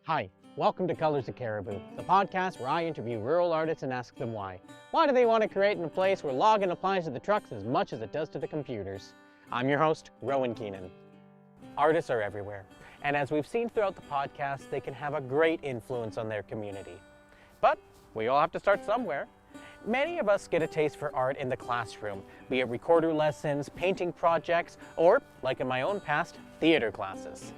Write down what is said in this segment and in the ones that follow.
Hi, welcome to Colors of Cariboo, the podcast where I interview rural artists and ask them why. Why do they want to create in a place where logging applies to the trucks as much as it does to the computers? I'm your host, Rohan. Artists are everywhere, and as we've seen throughout the podcast, they can have a great influence on their community. But we all have to start somewhere. Many of us get a taste for art in the classroom, be it recorder lessons, painting projects, or, like in my own past, theater classes.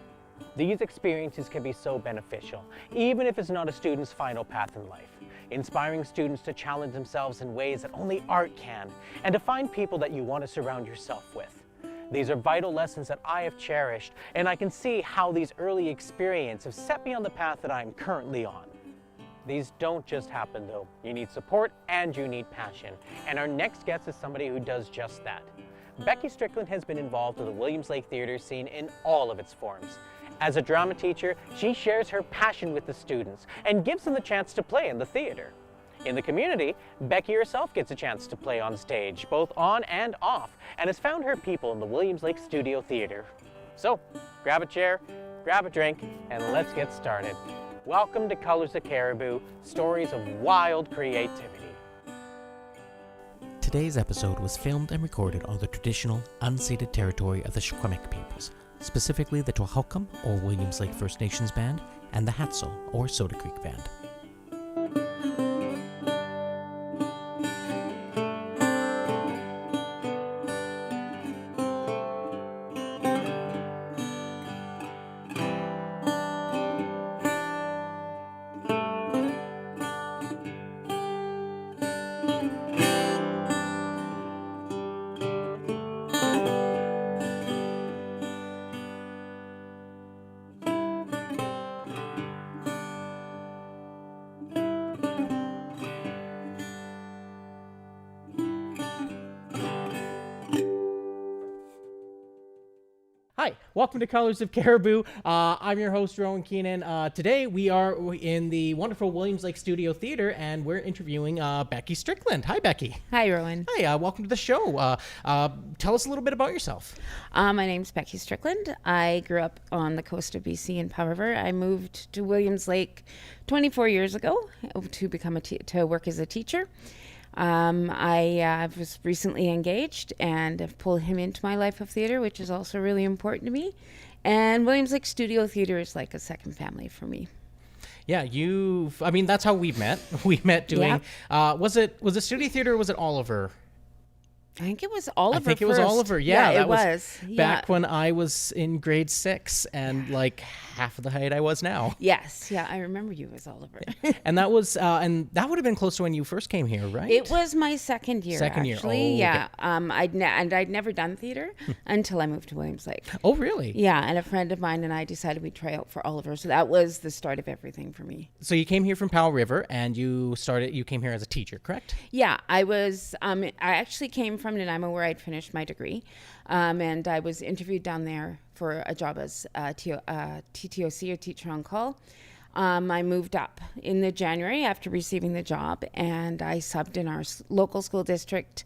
These experiences can be so beneficial, even if it's not a student's final path in life, inspiring students to challenge themselves in ways that only art can, and to find people that you want to surround yourself with. These are vital lessons that I have cherished, and I can see how these early experiences have set me on the path that I am currently on. These don't just happen though. You need support and you need passion, and our next guest is somebody who does just that. Becky Strickland has been involved with the Williams Lake theater scene in all of its forms. As a drama teacher, she shares her passion with the students and gives them the chance to play in the theater. In the community, Becky herself gets a chance to play on stage, both on and off, and has found her people in the Williams Lake Studio Theater. So, grab a chair, grab a drink, and let's get started. Welcome to Colors of Cariboo, stories of wild creativity. Today's episode was filmed and recorded on the traditional, unceded territory of the Secwepemc peoples, specifically the Twahaukum, or Williams Lake First Nations Band, and the Hatzel, or Soda Creek Band. Hi, welcome to Colors of Cariboo. I'm your host, Rohan. Today we are in the wonderful Williams Lake Studio Theater, and we're interviewing Becky Strickland. Hi, Becky. Hi, Rohan. Hi, welcome to the show. Tell us a little bit about yourself. My name's Becky Strickland. I grew up on the coast of BC in Powell River. I moved to Williams Lake 24 years ago to work as a teacher. I was recently engaged and have pulled him into my life of theater, which is also really important to me. And Williams Lake Studio Theater is like a second family for me. Yeah, that's how we met. We met doing, was it Studio Theater or was it Oliver? I think it was Oliver. I think it was Oliver. Yeah, it was back when I was in grade 6 and like half of the height I was now. Yes, yeah, I remember you as Oliver. And that was, and that would have been close to when you first came here, right? It was my second year. Actually. Oh, yeah. Okay. I'd never done theater until I moved to Williams Lake. Oh, really? Yeah, and a friend of mine and I decided we'd try out for Oliver, so that was the start of everything for me. So you came here from Powell River, and you came here as a teacher, correct? Yeah, I was. I actually came from Nanaimo, where I'd finished my degree, and I was interviewed down there for a job as TTOC, or teacher on call. I moved up in the January after receiving the job, and I subbed in our local school district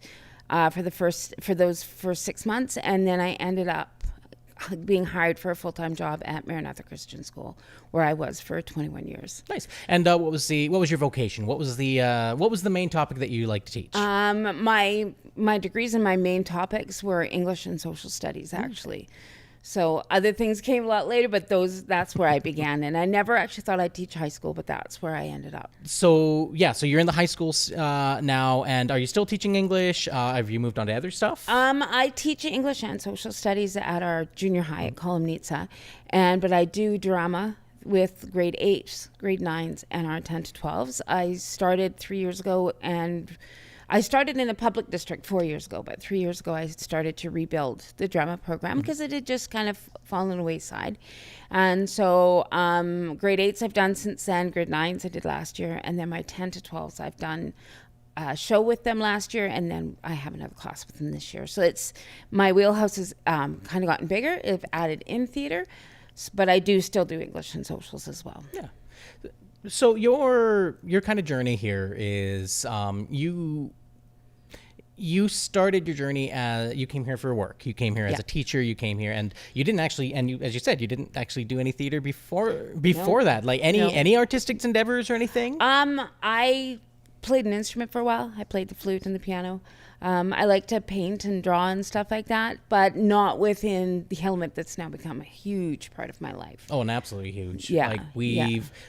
for those first 6 months, and then I ended up being hired for a full-time job at Maranatha Christian School, where I was for 21 years. Nice. And what was your vocation? What was the main topic that you like to teach? My degrees and my main topics were English and social studies, actually. So other things came a lot later, but that's where I began. And I never actually thought I'd teach high school, but that's where I ended up. So you're in the high school now, and are you still teaching English? Have you moved on to other stuff? I teach English and social studies at our junior high at Kolomnitsa, but I do drama with grade 8s, grade 9s, and our 10 to 12s. I started 3 years ago, and I started in the public district 4 years ago, but 3 years ago I started to rebuild the drama program because it had just kind of fallen the wayside. And so grade 8s I've done since then, grade 9s I did last year, and then my 10 to 12s I've done a show with them last year, and then I have another class with them this year. So my wheelhouse has kind of gotten bigger. I've added in theater, but I do still do English and socials as well. Yeah. So your kind of journey here is you started your journey as you came here for work. You came here as a teacher. You came here, and you didn't actually, and you, as you said, you didn't actually do any theater before that. Like any artistic endeavors or anything? I played an instrument for a while. I played the flute and the piano. I like to paint and draw and stuff like that, but not within the element that's now become a huge part of my life. Oh, and absolutely huge. Yeah.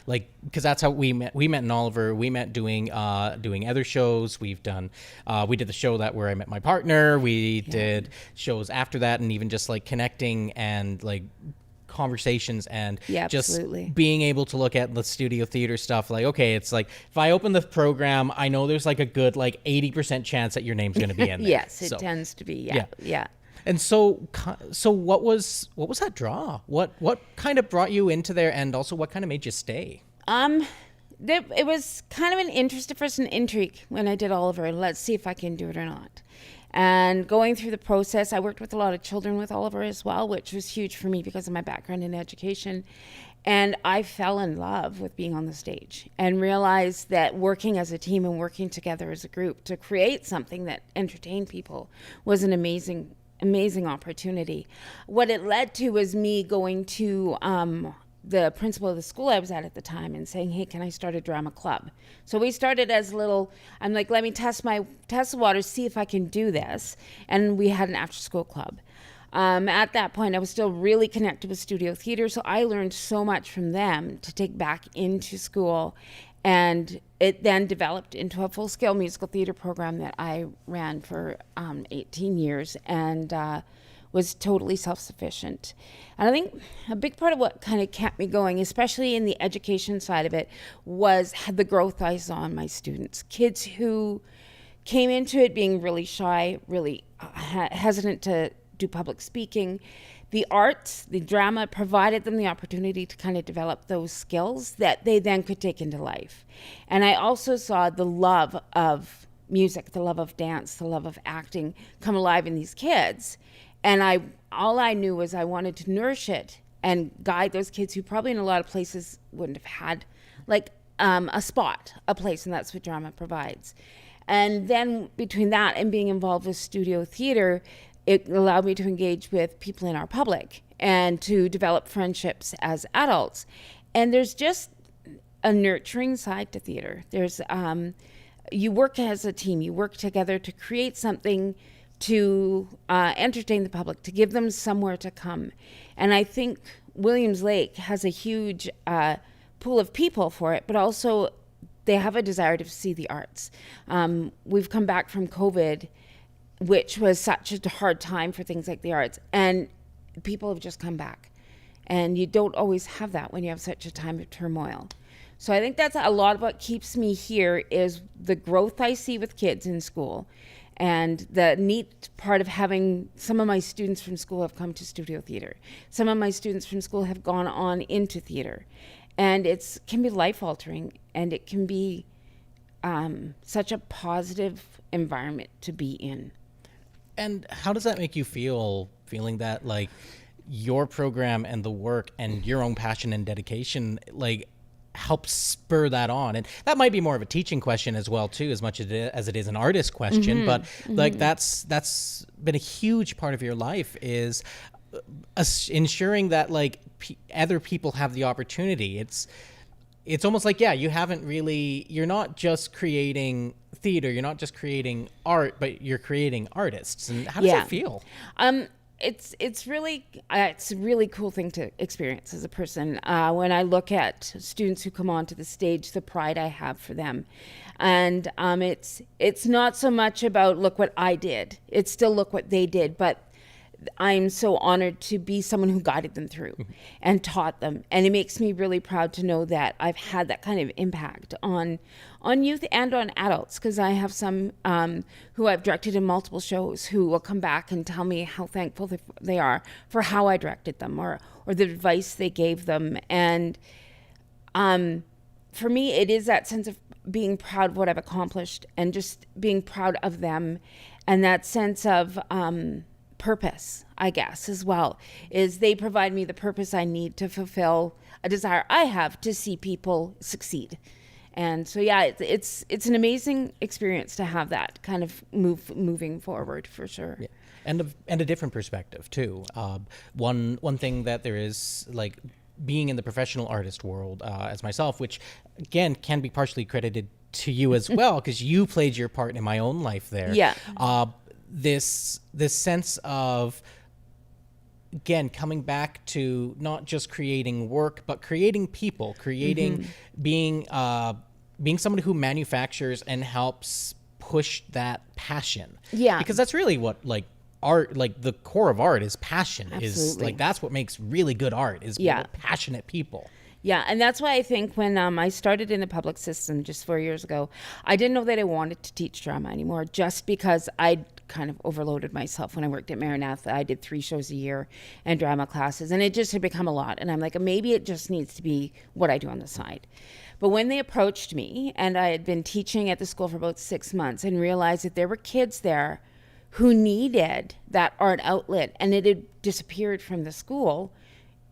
Like because that's how we met. We met in Oliver. We met doing other shows. We've done, we did the show where I met my partner. We did shows after that, and even just like connecting and like conversations and just being able to look at the studio theater stuff. Like, okay, it's like if I open the program, I know there's like a good like 80% chance that your name's going to be in there. Yes, it tends to be. Yeah. And so what was that draw? What kind of brought you into there, and also what kind of made you stay? It was kind of an interest at first, an intrigue when I did Oliver. Let's see if I can do it or not. And going through the process, I worked with a lot of children with Oliver as well, which was huge for me because of my background in education. And I fell in love with being on the stage and realized that working as a team and working together as a group to create something that entertained people was an amazing opportunity. What it led to was me going to the principal of the school I was at the time and saying, hey, can I start a drama club? So we started as I'm like, let me test the waters, see if I can do this. And we had an after school club. At that point, I was still really connected with studio theater, so I learned so much from them to take back into school. And it then developed into a full-scale musical theater program that I ran for 18 years and was totally self-sufficient. And I think a big part of what kind of kept me going, especially in the education side of it, was the growth I saw in my students. Kids who came into it being really shy, really hesitant to do public speaking. The arts, the drama provided them the opportunity to kind of develop those skills that they then could take into life. And I also saw the love of music, the love of dance, the love of acting come alive in these kids. And all I knew was I wanted to nourish it and guide those kids who probably in a lot of places wouldn't have had like a place, and that's what drama provides. And then between that and being involved with studio theater, it allowed me to engage with people in our public and to develop friendships as adults. And there's just a nurturing side to theater. There's you work as a team, you work together to create something to entertain the public, to give them somewhere to come. And I think Williams Lake has a huge pool of people for it, but also they have a desire to see the arts. We've come back from COVID, which was such a hard time for things like the arts, and people have just come back. And you don't always have that when you have such a time of turmoil. So I think that's a lot of what keeps me here is the growth I see with kids in school. And the neat part of having some of my students from school have come to studio theater. Some of my students from school have gone on into theater. And it can be life-altering, and it can be such a positive environment to be in. And how does that make you feel, feeling that like your program and the work and your own passion and dedication like helps spur that on? And that might be more of a teaching question as well too, as much as it is an artist question. But like that's been a huge part of your life, is ensuring that like other people have the opportunity. It's almost like, you're not just creating theater, you're not just creating art, but you're creating artists. And how does that feel? It's a really cool thing to experience as a person. When I look at students who come onto the stage, the pride I have for them. And it's not so much about look what I did. It's still look what they did, but I'm so honored to be someone who guided them through and taught them. And it makes me really proud to know that I've had that kind of impact on youth and on adults, because I have some who I've directed in multiple shows who will come back and tell me how thankful they are for how I directed them or the advice they gave them. And for me, it is that sense of being proud of what I've accomplished and just being proud of them, and that sense of purpose, I guess, as well, is they provide me the purpose I need to fulfill a desire I have to see people succeed. And so, yeah, it's an amazing experience to have that kind of moving forward for sure. Yeah. And a different perspective too. One thing that there is, like, being in the professional artist world, as myself, which again can be partially credited to you as well, because you played your part in my own life there. Yeah. This sense of, again, coming back to not just creating work, but creating people, creating being someone who manufactures and helps push that passion. Yeah. Because that's really what, like, art, like the core of art is passion. Absolutely. Is like, that's what makes really good art, is passionate people. Yeah, and that's why I think when I started in the public system just 4 years ago, I didn't know that I wanted to teach drama anymore, just because I'd kind of overloaded myself when I worked at Maranatha. I did 3 shows a year and drama classes, and it just had become a lot. And I'm like, maybe it just needs to be what I do on the side. But when they approached me, and I had been teaching at the school for about 6 months and realized that there were kids there who needed that art outlet, and it had disappeared from the school,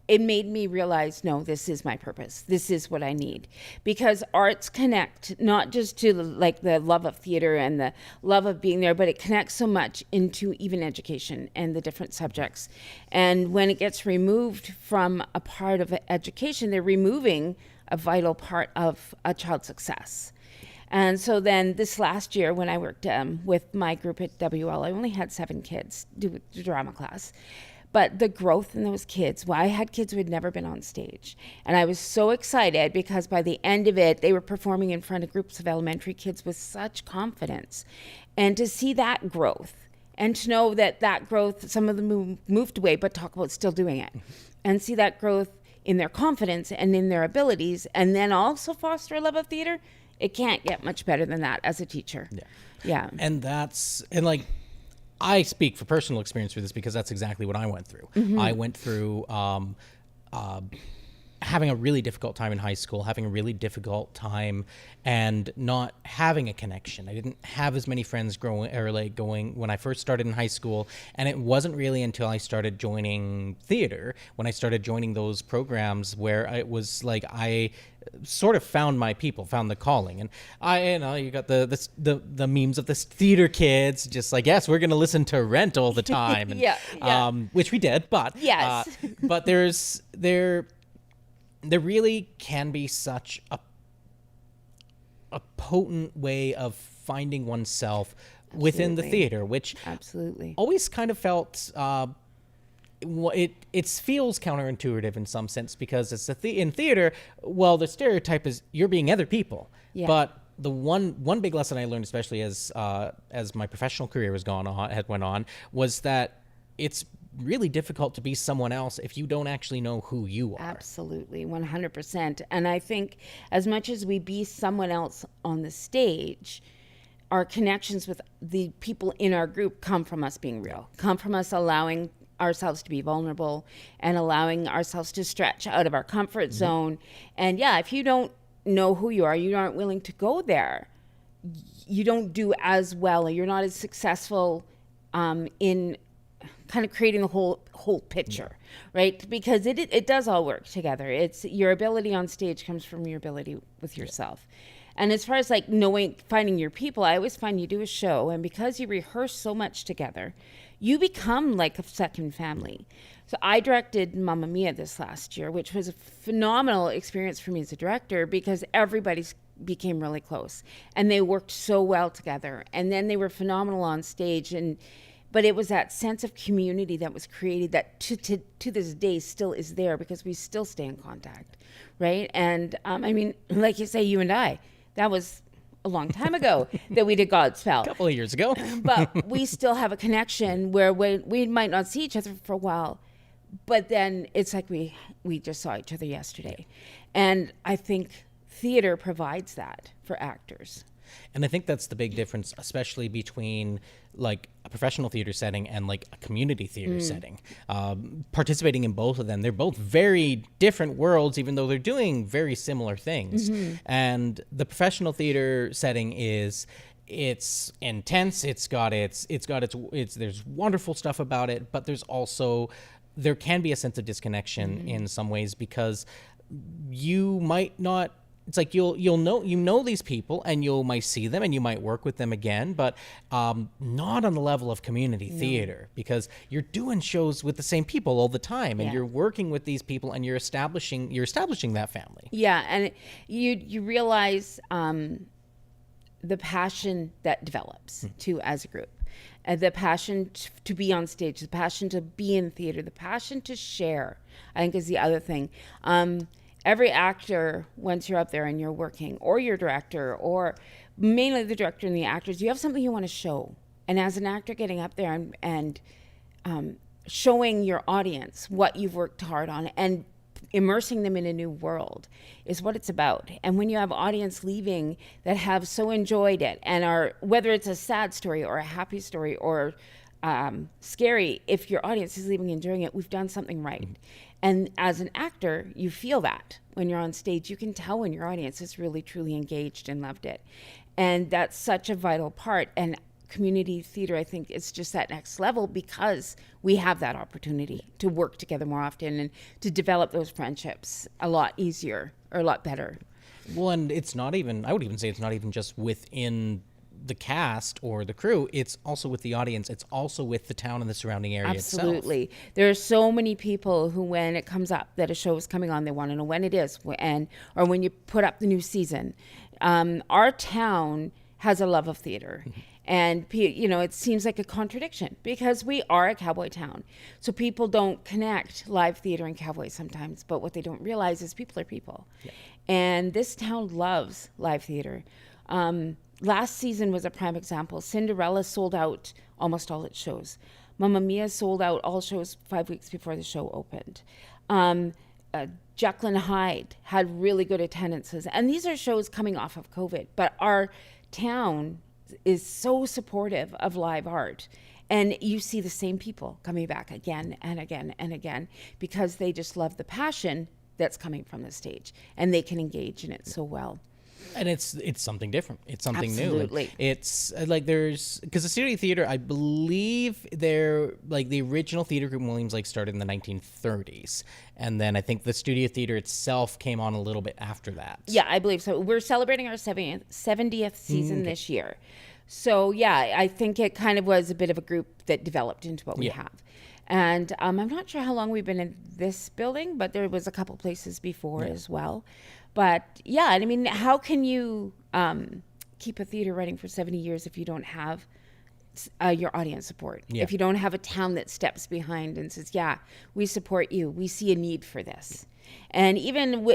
it made me realize, no, this is my purpose. This is what I need. Because arts connect not just to like the love of theater and the love of being there, but it connects so much into even education and the different subjects. And when it gets removed from a part of education, they're removing a vital part of a child's success. And so then this last year when I worked with my group at WL, I only had 7 kids do the drama class. But the growth in those kids, well, I had kids who had never been on stage. And I was so excited because by the end of it, they were performing in front of groups of elementary kids with such confidence. And to see that growth, and to know that that growth, some of them moved away, but talk about still doing it. And see that growth in their confidence and in their abilities, and then also foster a love of theater, it can't get much better than that as a teacher. Yeah. And like, I speak for personal experience with this because that's exactly what I went through. I went through having a really difficult time in high school, having a really difficult time and not having a connection. I didn't have as many friends going when I first started in high school. And it wasn't really until I started joining theater, when I started joining those programs, where it was like I sort of found my people, found the calling. And you got the memes of this theater kids just like, yes, we're going to listen to Rent all the time. And, which we did, but yes. But there really can be such a potent way of finding oneself within the theater, which always kind of felt it feels counterintuitive in some sense, because it's in theater, well, the stereotype is you're being other people. But the one big lesson I learned, especially as my professional career went on, was that it's really difficult to be someone else if you don't actually know who you are. Absolutely, 100%. And I think as much as we be someone else on the stage, our connections with the people in our group come from us being real, come from us allowing ourselves to be vulnerable and allowing ourselves to stretch out of our comfort zone. And if you don't know who you are, you aren't willing to go there, you don't do as well, or you're not as successful in kind of creating the whole picture, right? Because it does all work together. It's your ability on stage comes from your ability with yourself. And as far as like finding your people, I always find you do a show, and because you rehearse so much together, you become like a second family. So I directed Mamma Mia this last year, which was a phenomenal experience for me as a director, because everybody became really close and they worked so well together, and then they were phenomenal on stage. But it was that sense of community that was created that to this day still is there, because we still stay in contact, right? And I mean, like you say, you and I, that was a long time ago that we did Godspell. A couple of years ago. But we still have a connection where we might not see each other for a while, but then it's like we just saw each other yesterday. And I think theater provides that for actors. And I think that's the big difference, especially between like a professional theater setting and like a community theater setting. Participating in both of them, they're both very different worlds, even though they're doing very similar things. And the professional theater setting it's intense. There's wonderful stuff about it, but there can be a sense of disconnection in some ways, because you might not it's like you'll know these people, and you might see them and you might work with them again, but not on the level of community theater, because you're doing shows with the same people all the time, and you're working with these people, and you're establishing that family. Yeah, and you realize the passion that develops too as a group. The passion to be on stage, the passion to be in theater, the passion to share, I think is the other thing. Every actor, once you're up there and you're working, or your director, or mainly the director and the actors, you have something you want to show. And as an actor getting up there and showing your audience what you've worked hard on and immersing them in a new world is what it's about. And when you have audience leaving that have so enjoyed it and are, whether it's a sad story or a happy story or scary, if your audience is leaving enjoying it, we've done something right. And as an actor, you feel that when you're on stage. You can tell when your audience is really truly engaged and loved it. And that's such a vital part. And community theater, I think, is just that next level, because we have that opportunity to work together more often and to develop those friendships a lot easier or a lot better. Well, and it's not even, I would even say it's not even just within the cast or the crew, it's also with the audience, it's also with the town and the surrounding area itself. Absolutely. There are so many people who, when it comes up that a show is coming on, they want to know when it is, or when you put up the new season. Our town has a love of theater. And, it seems like a contradiction, because we are a cowboy town. So people don't connect live theater and cowboys sometimes, but what they don't realize is people are people. Yeah. And this town loves live theater. Last season was a prime example. Cinderella sold out almost all its shows. Mamma Mia sold out all shows 5 weeks before the show opened. Jekyll and Hyde had really good attendances. And these are shows coming off of COVID. But our town is so supportive of live art. And you see the same people coming back again and again and again, because they just love the passion that's coming from the stage, and they can engage in it so well. And it's something different. It's something Absolutely. new. It's like because the studio theater, I believe they're like the original theater group in Williams Lake started in the 1930s. And then I think the studio theater itself came on a little bit after that. Yeah, I believe so. We're celebrating our 70th season this year. So yeah, I think it kind of was a bit of a group that developed into what we have. And I'm not sure how long we've been in this building, but there was a couple places before as well. But yeah, I mean, how can you keep a theater running for 70 years if you don't have your audience support? Yeah. If you don't have a town that steps behind and says, yeah, we support you. We see a need for this. And even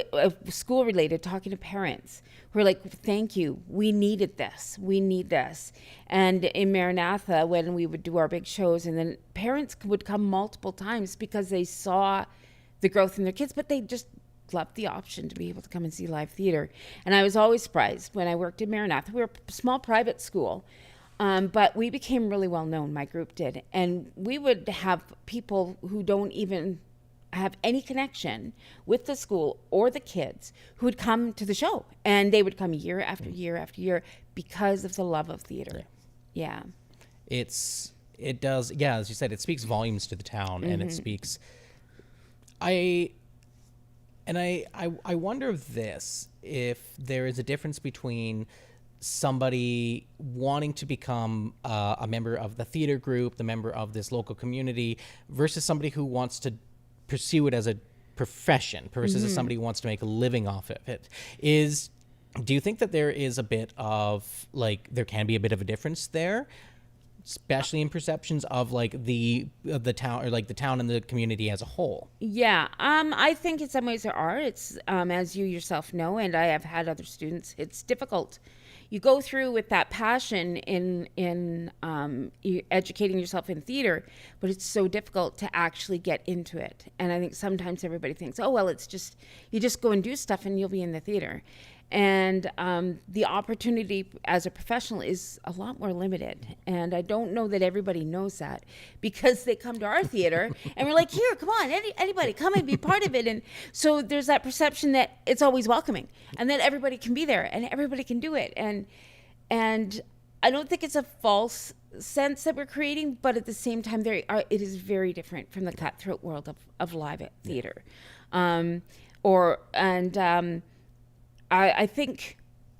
school related, talking to parents who are like, thank you, we needed this, we need this. And in Maranatha, when we would do our big shows, and then parents would come multiple times because they saw the growth in their kids, but they just loved the option to be able to come and see live theater. And I was always surprised when I worked in Maranatha. We were a small private school, but we became really well known, my group did. And we would have people who don't even have any connection with the school or the kids who would come to the show, and they would come year after year after year because of the love of theater. Yeah. It does. Yeah. As you said, it speaks volumes to the town, and it speaks, I wonder if there is a difference between somebody wanting to become a member of the theater group, the member of this local community, versus somebody who wants to pursue it as a profession, versus somebody who wants to make a living off of it. Do you think that there is a bit of, like, there can be a bit of a difference there, especially in perceptions of like the town, or like the town and the community as a whole? Yeah, I think in some ways there are. It's as you yourself know, and I have had other students, it's difficult. You go through with that passion in educating yourself in theater, but it's so difficult to actually get into it. And I think sometimes everybody thinks, oh, well, it's just, you just go and do stuff and you'll be in the theater. And the opportunity as a professional is a lot more limited. And I don't know that everybody knows that, because they come to our theater and we're like, here, come on, anybody, come and be part of it. And so there's that perception that it's always welcoming and that everybody can be there and everybody can do it. And I don't think it's a false sense that we're creating, but at the same time, it is very different from the cutthroat world of live theater. I think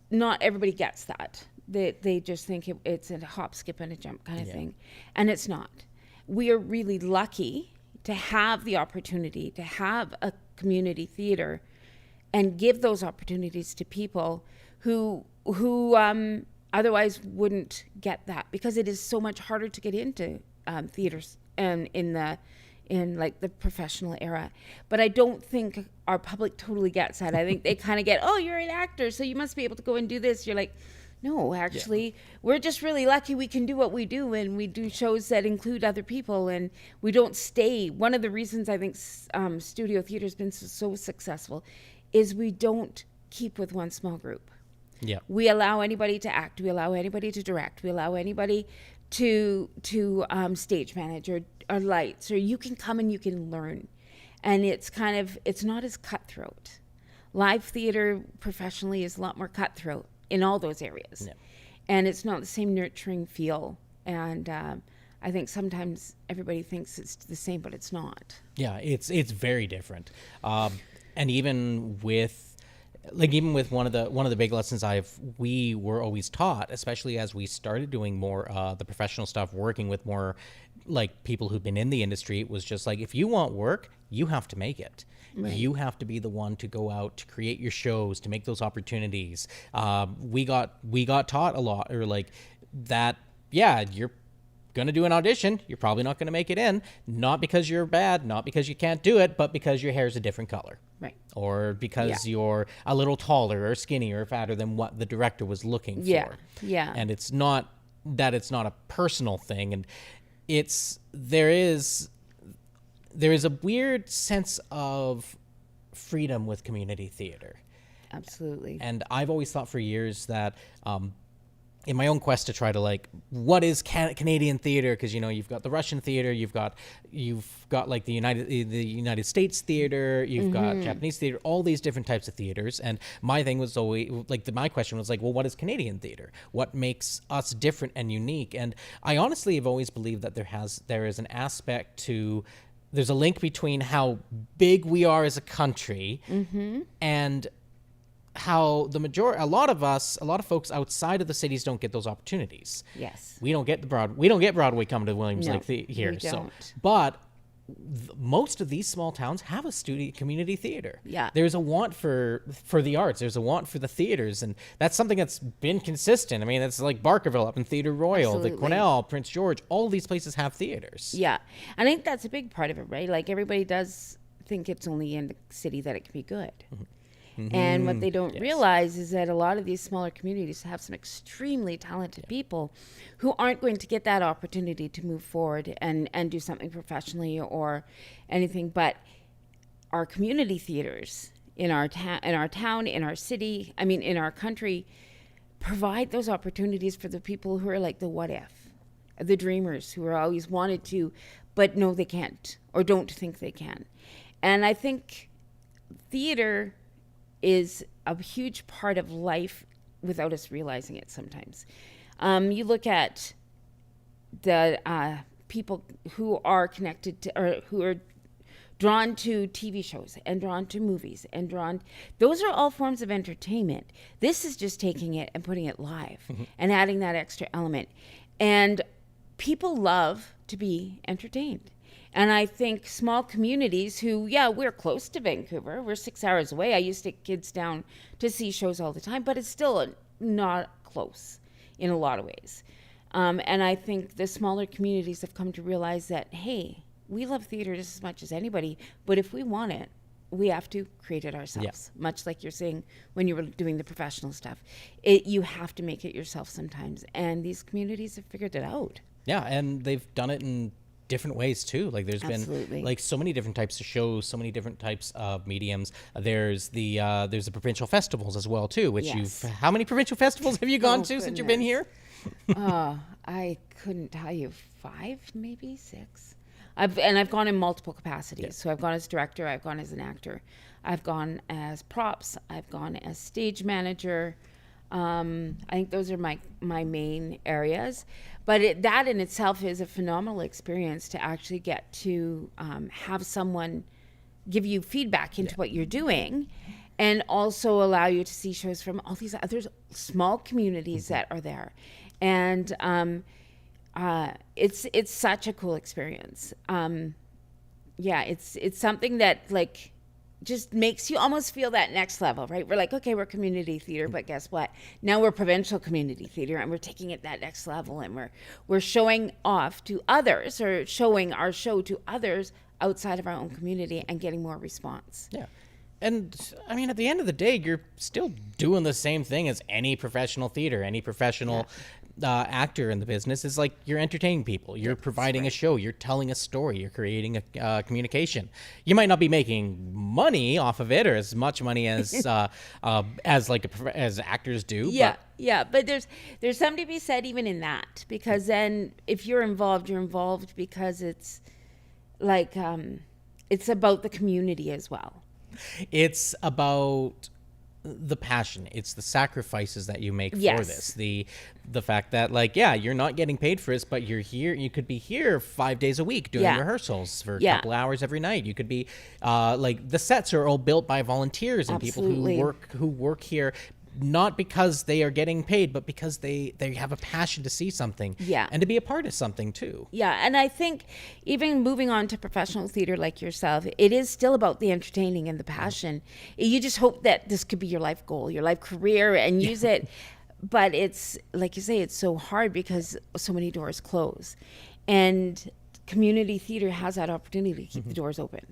not everybody gets that. They just think it's a hop, skip, and a jump kind of thing. And it's not. We are really lucky to have the opportunity to have a community theater and give those opportunities to people who otherwise wouldn't get that, because it is so much harder to get into theaters and in like the professional era. But I don't think our public totally gets that. I think they kind of get, oh, you're an actor, so you must be able to go and do this. You're like, no, actually, we're just really lucky we can do what we do, and we do shows that include other people, and we don't stay. One of the reasons I think studio theater has been so successful is we don't keep with one small group. Yeah. We allow anybody to act. We allow anybody to direct. We allow anybody to stage manage or lights, or you can come and you can learn. And it's not as cutthroat. Live theater professionally is a lot more cutthroat in all those areas. Yeah. And it's not the same nurturing feel. And I think sometimes everybody thinks it's the same, but it's not. Yeah, it's very different. And even with one of the big lessons we were always taught, especially as we started doing more the professional stuff, working with more like people who've been in the industry, it was just like, if you want work, you have to make it. Right. You have to be the one to go out, to create your shows, to make those opportunities. We got taught a lot, or like that. Yeah, you're going to do an audition. You're probably not going to make it in, not because you're bad, not because you can't do it, but because your hair is a different color. Right. Or because you're a little taller or skinnier or fatter than what the director was looking for. Yeah. And it's not a personal thing. And there is a weird sense of freedom with community theater. Absolutely. And I've always thought for years that in my own quest to try to like, what is Canadian theater? Because you've got the Russian theater, you've got like the United States theater, you've got Japanese theater, all these different types of theaters. And my thing was always like, my question was like, well, what is Canadian theater? What makes us different and unique? And I honestly have always believed that there is an aspect to. There's a link between how big we are as a country and how a lot of folks outside of the cities don't get those opportunities. Yes. We don't get Broadway coming to Williams Lake here. We don't. But most of these small towns have a community theater. Yeah. There's a want for the arts. There's a want for the theaters, and that's something that's been consistent. I mean, it's like Barkerville up in Theatre Royal, Absolutely. the Cornell, Prince George, all these places have theaters. Yeah. And I think that's a big part of it, right? Like, everybody does think it's only in the city that it can be good. And what they don't realize is that a lot of these smaller communities have some extremely talented people who aren't going to get that opportunity to move forward and do something professionally or anything. But our community theaters in our town, in our city, in our country, provide those opportunities for the people who are like the what if, the dreamers who are always wanted to, but no, they can't, or don't think they can. And I think theater is a huge part of life without us realizing it sometimes. You look at the people who are connected to, or who are drawn to TV shows and drawn to movies those are all forms of entertainment. This is just taking it and putting it live and adding that extra element. And people love to be entertained. And I think small communities who, we're close to Vancouver. We're 6 hours away. I used to take kids down to see shows all the time, but it's still not close in a lot of ways. And I think the smaller communities have come to realize that, hey, we love theater just as much as anybody, but if we want it, we have to create it ourselves. Yeah. Much like you're saying when you were doing the professional stuff. You have to make it yourself sometimes. And these communities have figured it out. Yeah, and they've done it in different ways too. Like there's Absolutely. been like so many different types of shows, so many different types of mediums. There's the provincial festivals as well too, which how many provincial festivals have you gone to since you've been here? I couldn't tell you, 5, maybe 6. I've gone in multiple capacities. Yeah. So I've gone as director, I've gone as an actor, I've gone as props, I've gone as stage manager. I think those are my main areas. But that in itself is a phenomenal experience to actually get to have someone give you feedback into what you're doing and also allow you to see shows from all these other small communities that are there. And it's such a cool experience. It's something that like just makes you almost feel that next level, right? We're like, okay, we're community theater, but guess what? Now we're provincial community theater, and we're taking it that next level, and we're showing off to others, or showing our show to others outside of our own community and getting more response. Yeah. And I mean, at the end of the day, you're still doing the same thing as any professional theater, any professional actor in the business. Is like, you're entertaining people, you're providing a show, you're telling a story, you're creating a communication. You might not be making money off of it, or as much money as as actors do. But there's something to be said even in that, because then if you're involved because it's like it's about the community as well. It's about the passion. It's the sacrifices that you make for this. The fact that, like, you're not getting paid for this, but you're here. You could be here 5 days a week doing rehearsals for a couple hours every night. You could be like, the sets are all built by volunteers and people who work here, not because they are getting paid, but because they have a passion to see something and to be a part of something too. And I think even moving on to professional theater like yourself, it is still about the entertaining and the passion. You just hope that this could be your life goal, your life career, and use it. But it's, like you say, it's so hard because so many doors close, and community theater has that opportunity to keep the doors open.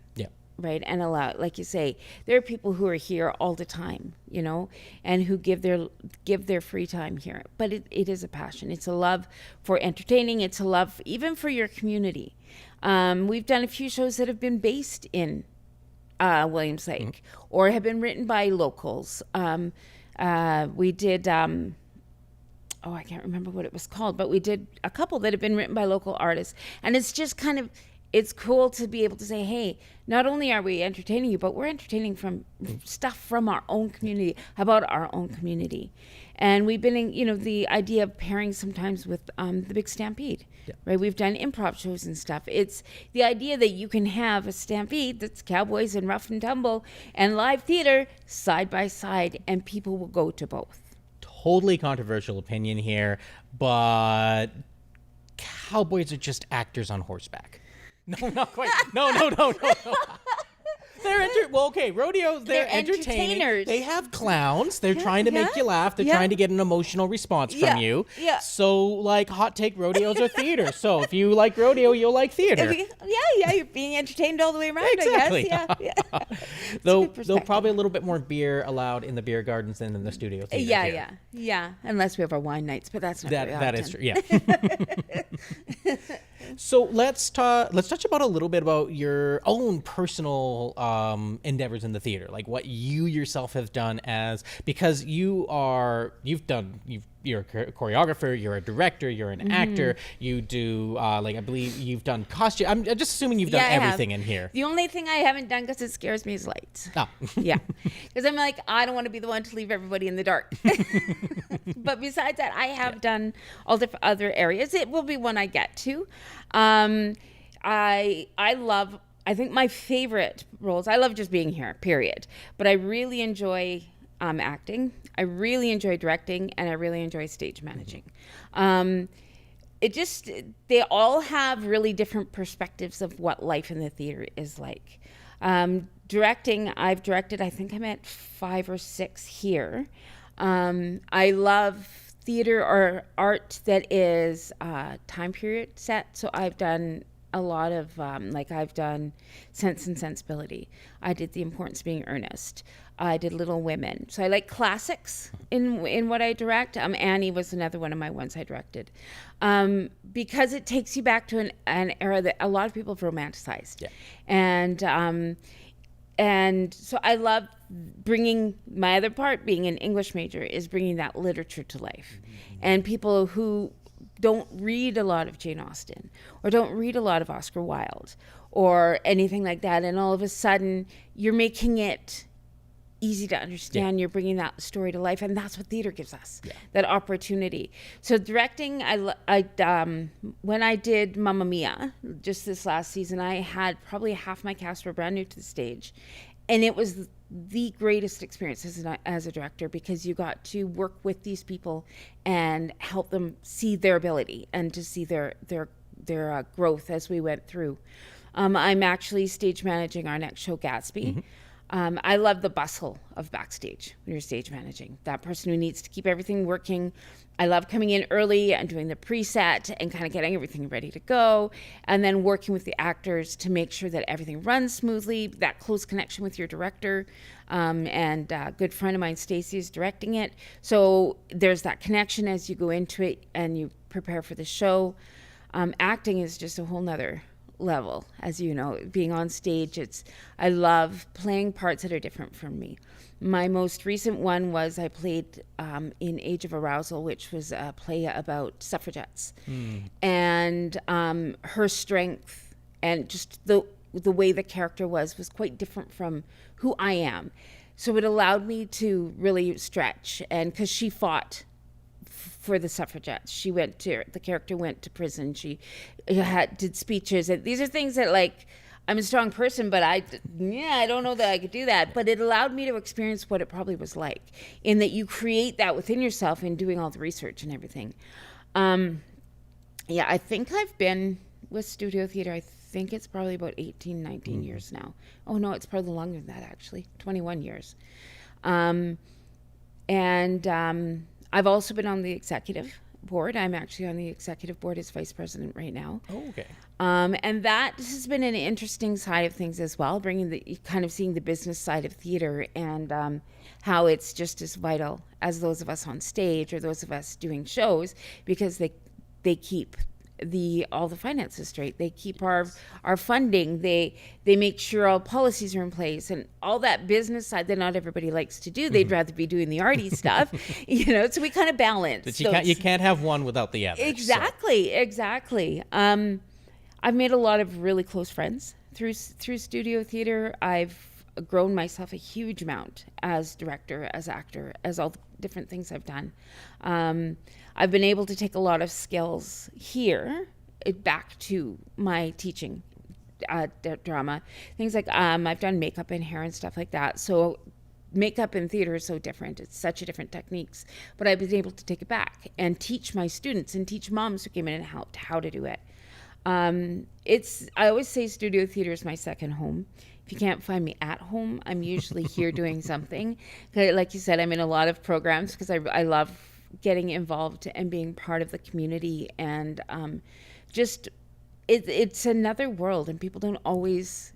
Right, and allow, like you say, there are people who are here all the time, you know, and who give their free time here. But it is a passion. It's a love for entertaining. It's a love even for your community. We've done a few shows that have been based in Williams Lake or have been written by locals. We did. I can't remember what it was called, but we did a couple that have been written by local artists, and it's just kind of. It's cool to be able to say, hey, not only are we entertaining you, but we're entertaining from stuff from our own community, about our own community. And we've been in, the idea of pairing sometimes with the Big Stampede, right? We've done improv shows and stuff. It's the idea that you can have a stampede that's cowboys and rough and tumble and live theater side by side, and people will go to both. Totally controversial opinion here, but cowboys are just actors on horseback. No, not quite. No. Rodeos, they're entertaining. Entertainers. They have clowns. They're trying to make you laugh. They're trying to get an emotional response from you. So, like, hot take, rodeos are theater. So, if you like rodeo, you'll like theater. You're being entertained all the way around, Exactly. I guess. Though probably a little bit more beer allowed in the beer gardens than in the studio theater. Yeah. Unless we have our wine nights, but that's not very that often. is true. Yeah. So let's touch about a little bit about your own personal endeavors in the theater, like what you yourself have done because you're a choreographer, you're a director, you're an actor, you do I believe you've done costume. I'm just assuming you've done everything in here. The only thing I haven't done, because it scares me, is lights. Because I'm like, I don't want to be the one to leave everybody in the dark. But besides that, I have done all the other areas. It will be one I get to. I think my favorite roles, I love just being here, period. But I really enjoy acting. I really enjoy directing, and I really enjoy stage managing. They all have really different perspectives of what life in the theater is like. Directing, I've directed, I think I'm at 5 or 6 here. I love theater or art that is time period set. So I've done a lot of, I've done Sense and Sensibility. I did The Importance of Being Earnest. I did Little Women. So I like classics in what I direct. Annie was another one of my ones I directed. Because it takes you back to an era that a lot of people have romanticized. And so I love bringing, my other part, being an English major, is bringing that literature to life. And people who don't read a lot of Jane Austen or don't read a lot of Oscar Wilde or anything like that, and all of a sudden you're making it easy to understand. You're bringing that story to life, and that's what theater gives us, that opportunity. So directing, when I did Mamma Mia just this last season, I had probably half my cast were brand new to the stage, And it was the greatest experience as a director, because you got to work with these people and help them see their ability and to see their growth as we went through. I'm actually stage managing our next show, Gatsby. I love the bustle of backstage when you're stage managing. That person who needs to keep everything working. I love coming in early and doing the preset and kind of getting everything ready to go, and then working with the actors to make sure that everything runs smoothly, that close connection with your director. And a good friend of mine, Stacey, is directing it. So there's that connection as you go into it and you prepare for the show. Acting is just a whole nother level, as you know. Being on stage, I love playing parts that are different from me. My most recent one was I played in Age of Arousal, which was a play about suffragettes. And her strength and just the way the character was quite different from who I am. So it allowed me to really stretch, and because she fought for the suffragettes. The character went to prison. She did speeches. And these are things that, like, I'm a strong person, but I don't know that I could do that. But it allowed me to experience what it probably was like, in that you create that within yourself in doing all the research and everything. I think I've been with studio theater, I think it's probably about 18, 19 years now. Oh, no, it's probably longer than that, actually, 21 years. I've also been on the executive board. I'm actually on the executive board as vice president right now. Oh, okay. And that has been an interesting side of things as well, seeing the business side of theater, and how it's just as vital as those of us on stage or those of us doing shows, because they keep all the finances straight. They keep our funding. They make sure all policies are in place, and all that business side that not everybody likes to do. They'd rather be doing the arty stuff, so we kind of balance. But you can't have one without the other. Exactly. I've made a lot of really close friends through studio theater. I've grown myself a huge amount as director, as actor, as all the different things I've done. I've been able to take a lot of skills here back to my teaching drama. Things like I've done makeup and hair and stuff like that. So makeup in theater is so different. It's such a different techniques. But I've been able to take it back and teach my students and teach moms who came in and helped how to do it. I always say studio theater is my second home. If you can't find me at home, I'm usually here doing something. Like you said, I'm in a lot of programs because I love getting involved and being part of the community, and it's another world, and people don't always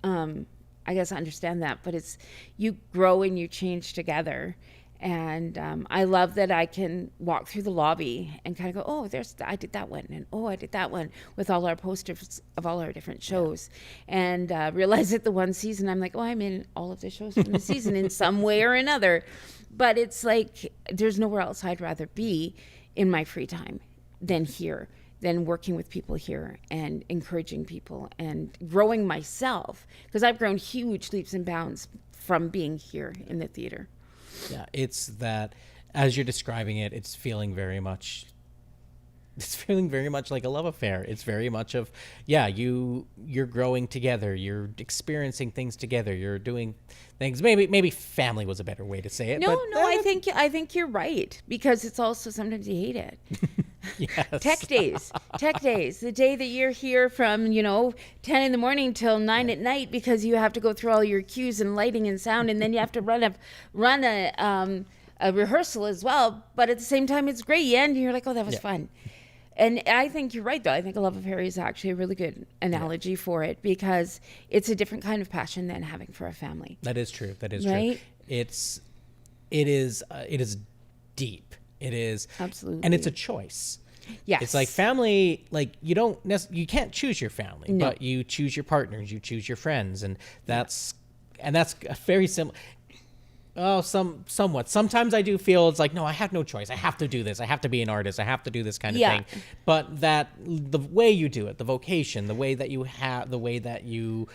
understand that, but it's, you grow and you change together. And I love that I can walk through the lobby and kind of go, oh, I did that one, and oh, I did that one, with all our posters of all our different shows. And realize that the one season I'm like, oh, I'm in all of the shows from the season in some way or another. But it's like, there's nowhere else I'd rather be in my free time than here, than working with people here and encouraging people and growing myself, because I've grown huge leaps and bounds from being here in the theater. Yeah, it's that, as you're describing it, it's feeling very much like a love affair. It's very much of, you're growing together, you're experiencing things together, you're doing things. Maybe family was a better way to say it. No, I think you're right, because it's also, sometimes you hate it. Yes. Tech days, the day that you're here from 10 in the morning till 9 at night, because you have to go through all your cues and lighting and sound, and then you have to run a rehearsal as well. But at the same time, it's great. You end and you're like, oh, that was fun. And I think you're right, though. I think a love affair is actually a really good analogy for it, because it's a different kind of passion than having for a family. That is true. That is right? true. It is deep. It is absolutely, and it's a choice. Yes, it's like family. Like you can't choose your family, no. but you choose your partners, you choose your friends, and that's a very similar. Oh, somewhat. Sometimes I do feel it's like, no, I have no choice. I have to do this. I have to be an artist. I have to do this kind of thing. But the way you do it, the vocation, the way that you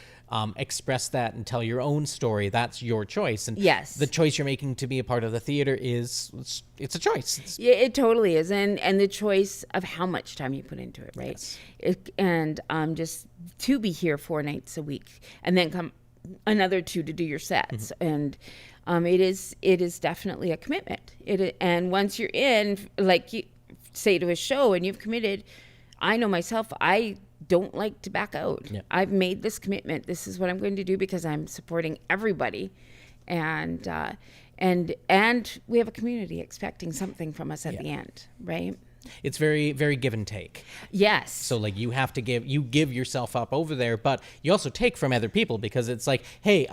express that and tell your own story, that's your choice. And yes, the choice you're making to be a part of the theater it's a choice. Yeah, it totally is. And the choice of how much time you put into it, right? Yes. And just to be here 4 nights a week and then come another 2 to do your sets. And it is definitely a commitment. And once you're in, like you say to a show and you've committed, I know myself, I don't like to back out. Yeah. I've made this commitment. This is what I'm going to do because I'm supporting everybody. And we have a community expecting something from us at the end, right? It's very, very give and take. Yes. So like you give yourself up over there, but you also take from other people, because it's like, hey,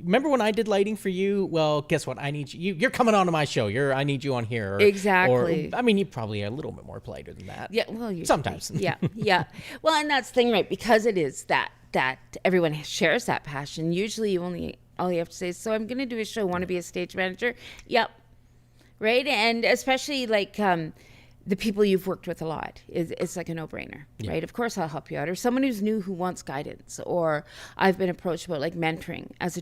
remember when I did lighting for you? Well, guess what? I need you're coming on to my show. I need you on here. Exactly. Or, I mean, you probably are a little bit more politer than that. Yeah. Well, sometimes. Yeah. Yeah. Well, and that's the thing, right? Because it is that everyone shares that passion. Usually all you have to say is, so I'm going to do a show. Want to be a stage manager? Yep. Right. And especially like, the people you've worked with a lot, it's like a no-brainer, right? Of course I'll help you out. Or someone who's new who wants guidance, or I've been approached about like mentoring as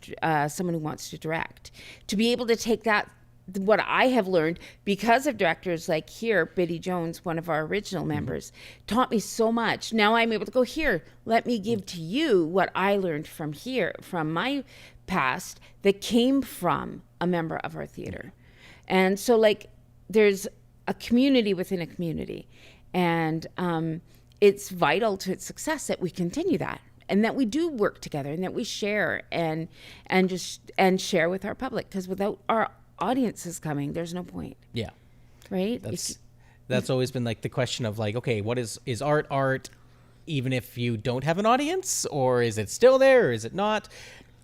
someone who wants to direct. To be able to take that, what I have learned because of directors like here, Biddy Jones, one of our original members, taught me so much. Now I'm able to go, here, let me give to you what I learned from here, from my past that came from a member of our theater. And so like there's a community within a community. And it's vital to its success that we continue that, and that we do work together, and that we share and share with our public, because without our audiences coming, there's no point. Yeah. Right? That's always been like the question of like, okay, what is art even if you don't have an audience, or is it still there, or is it not?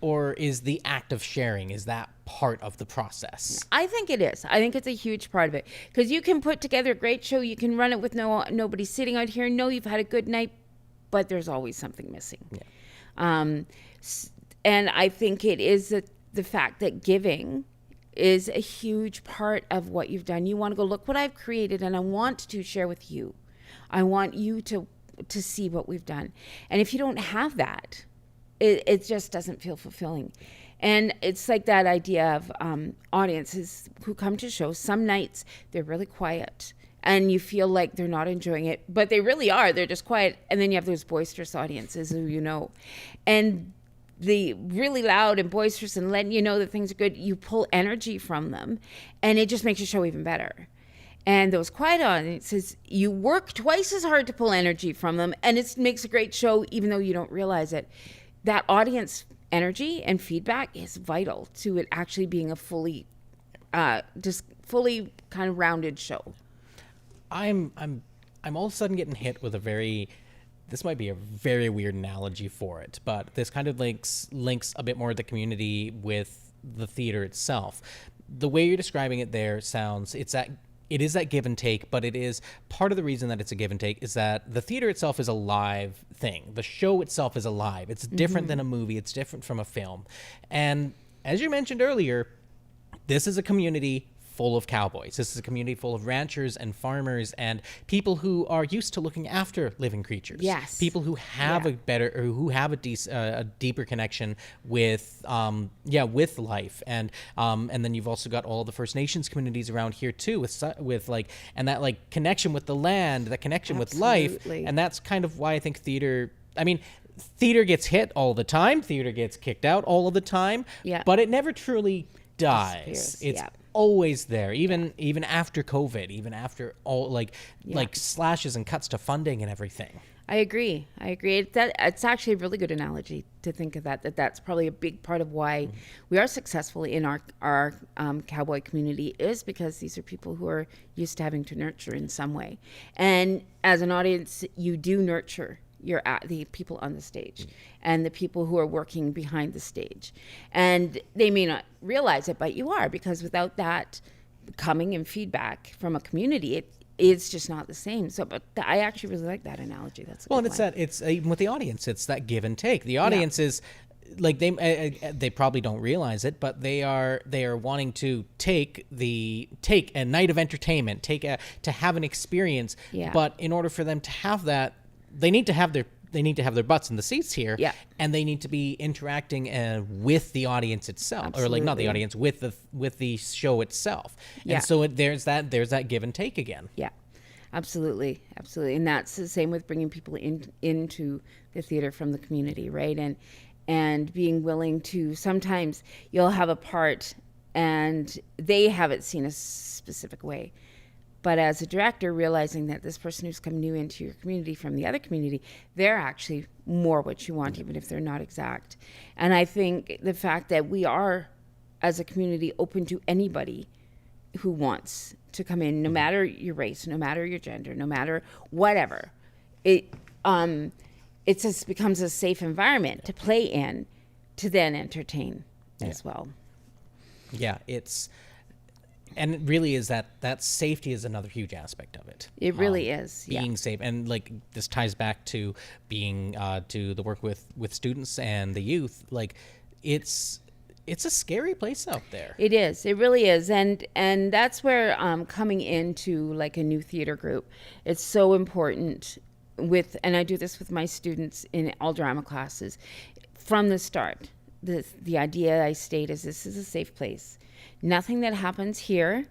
Or is the act of sharing, is that part of the process? I think it is. I think it's a huge part of it, because you can put together a great show, you can run it with nobody sitting out here, know you've had a good night, but there's always something missing. Yeah. And I think it is the fact that giving is a huge part of what you've done. You want to go, look what I've created, and I want to share with you. I want you to see what we've done. And if you don't have that, it just doesn't feel fulfilling. And it's like that idea of audiences who come to shows. Some nights they're really quiet and you feel like they're not enjoying it, but they really are. They're just quiet. And then you have those boisterous audiences who and the really loud and boisterous and letting you know that things are good, you pull energy from them, and it just makes your show even better. And those quiet audiences, you work twice as hard to pull energy from them, and it makes a great show even though you don't realize it. That audience energy and feedback is vital to it actually being a fully kind of rounded show. I'm all of a sudden getting hit with this might be a very weird analogy for it, but this kind of links a bit more the community with the theater itself. The way you're describing it there it is that give and take, but it is part of the reason that it's a give and take is that the theater itself is a live thing. The show itself is alive. It's different than a movie. It's different from a film. And as you mentioned earlier, this is a community full of cowboys. This is a community full of ranchers and farmers and people who are used to looking after living creatures. Yes. People who have a deeper connection with life. And then you've also got all the First Nations communities around here too, with like, and that like connection with the land, that connection with life. And that's kind of why I think theater gets hit all the time. Theater gets kicked out all of the time. Yeah. But it never truly dies. It's always there, even after COVID, even after all like slashes and cuts to funding and everything. I agree. It's actually a really good analogy to think of that's probably a big part of why we are successful in our cowboy community, is because these are people who are used to having to nurture in some way. And as an audience, you do nurture the people on the stage and the people who are working behind the stage. And they may not realize it, but you are, because without that coming and feedback from a community, it's just not the same. So, but I actually really like that analogy. That's a good and it's even with the audience, it's that give and take. The audience is like they probably don't realize it, but they are wanting to take a night of entertainment, to have an experience. Yeah. But in order for them to have that, they need to have their butts in the seats here, and they need to be interacting with the audience itself. Absolutely. Or like not the audience, with the show itself. And so there's that give and take again. Yeah, absolutely, and that's the same with bringing people into the theater from the community, right? and being willing to, sometimes you'll have a part and they have it seen a specific way. But as a director, realizing that this person who's come new into your community from the other community, they're actually more what you want, even if they're not exact. And I think the fact that we are, as a community, open to anybody who wants to come in, no matter your race, no matter your gender, no matter whatever, it just becomes a safe environment to play in, to then entertain as well. Yeah, and it really is that safety is another huge aspect of it. It really is. Being safe. And like this ties back to being to the work with students and the youth. Like it's a scary place out there. It is. It really is. And that's where coming into like a new theater group, it's so important and I do this with my students in all drama classes from the start. The idea I state is this is a safe place. Nothing that happens here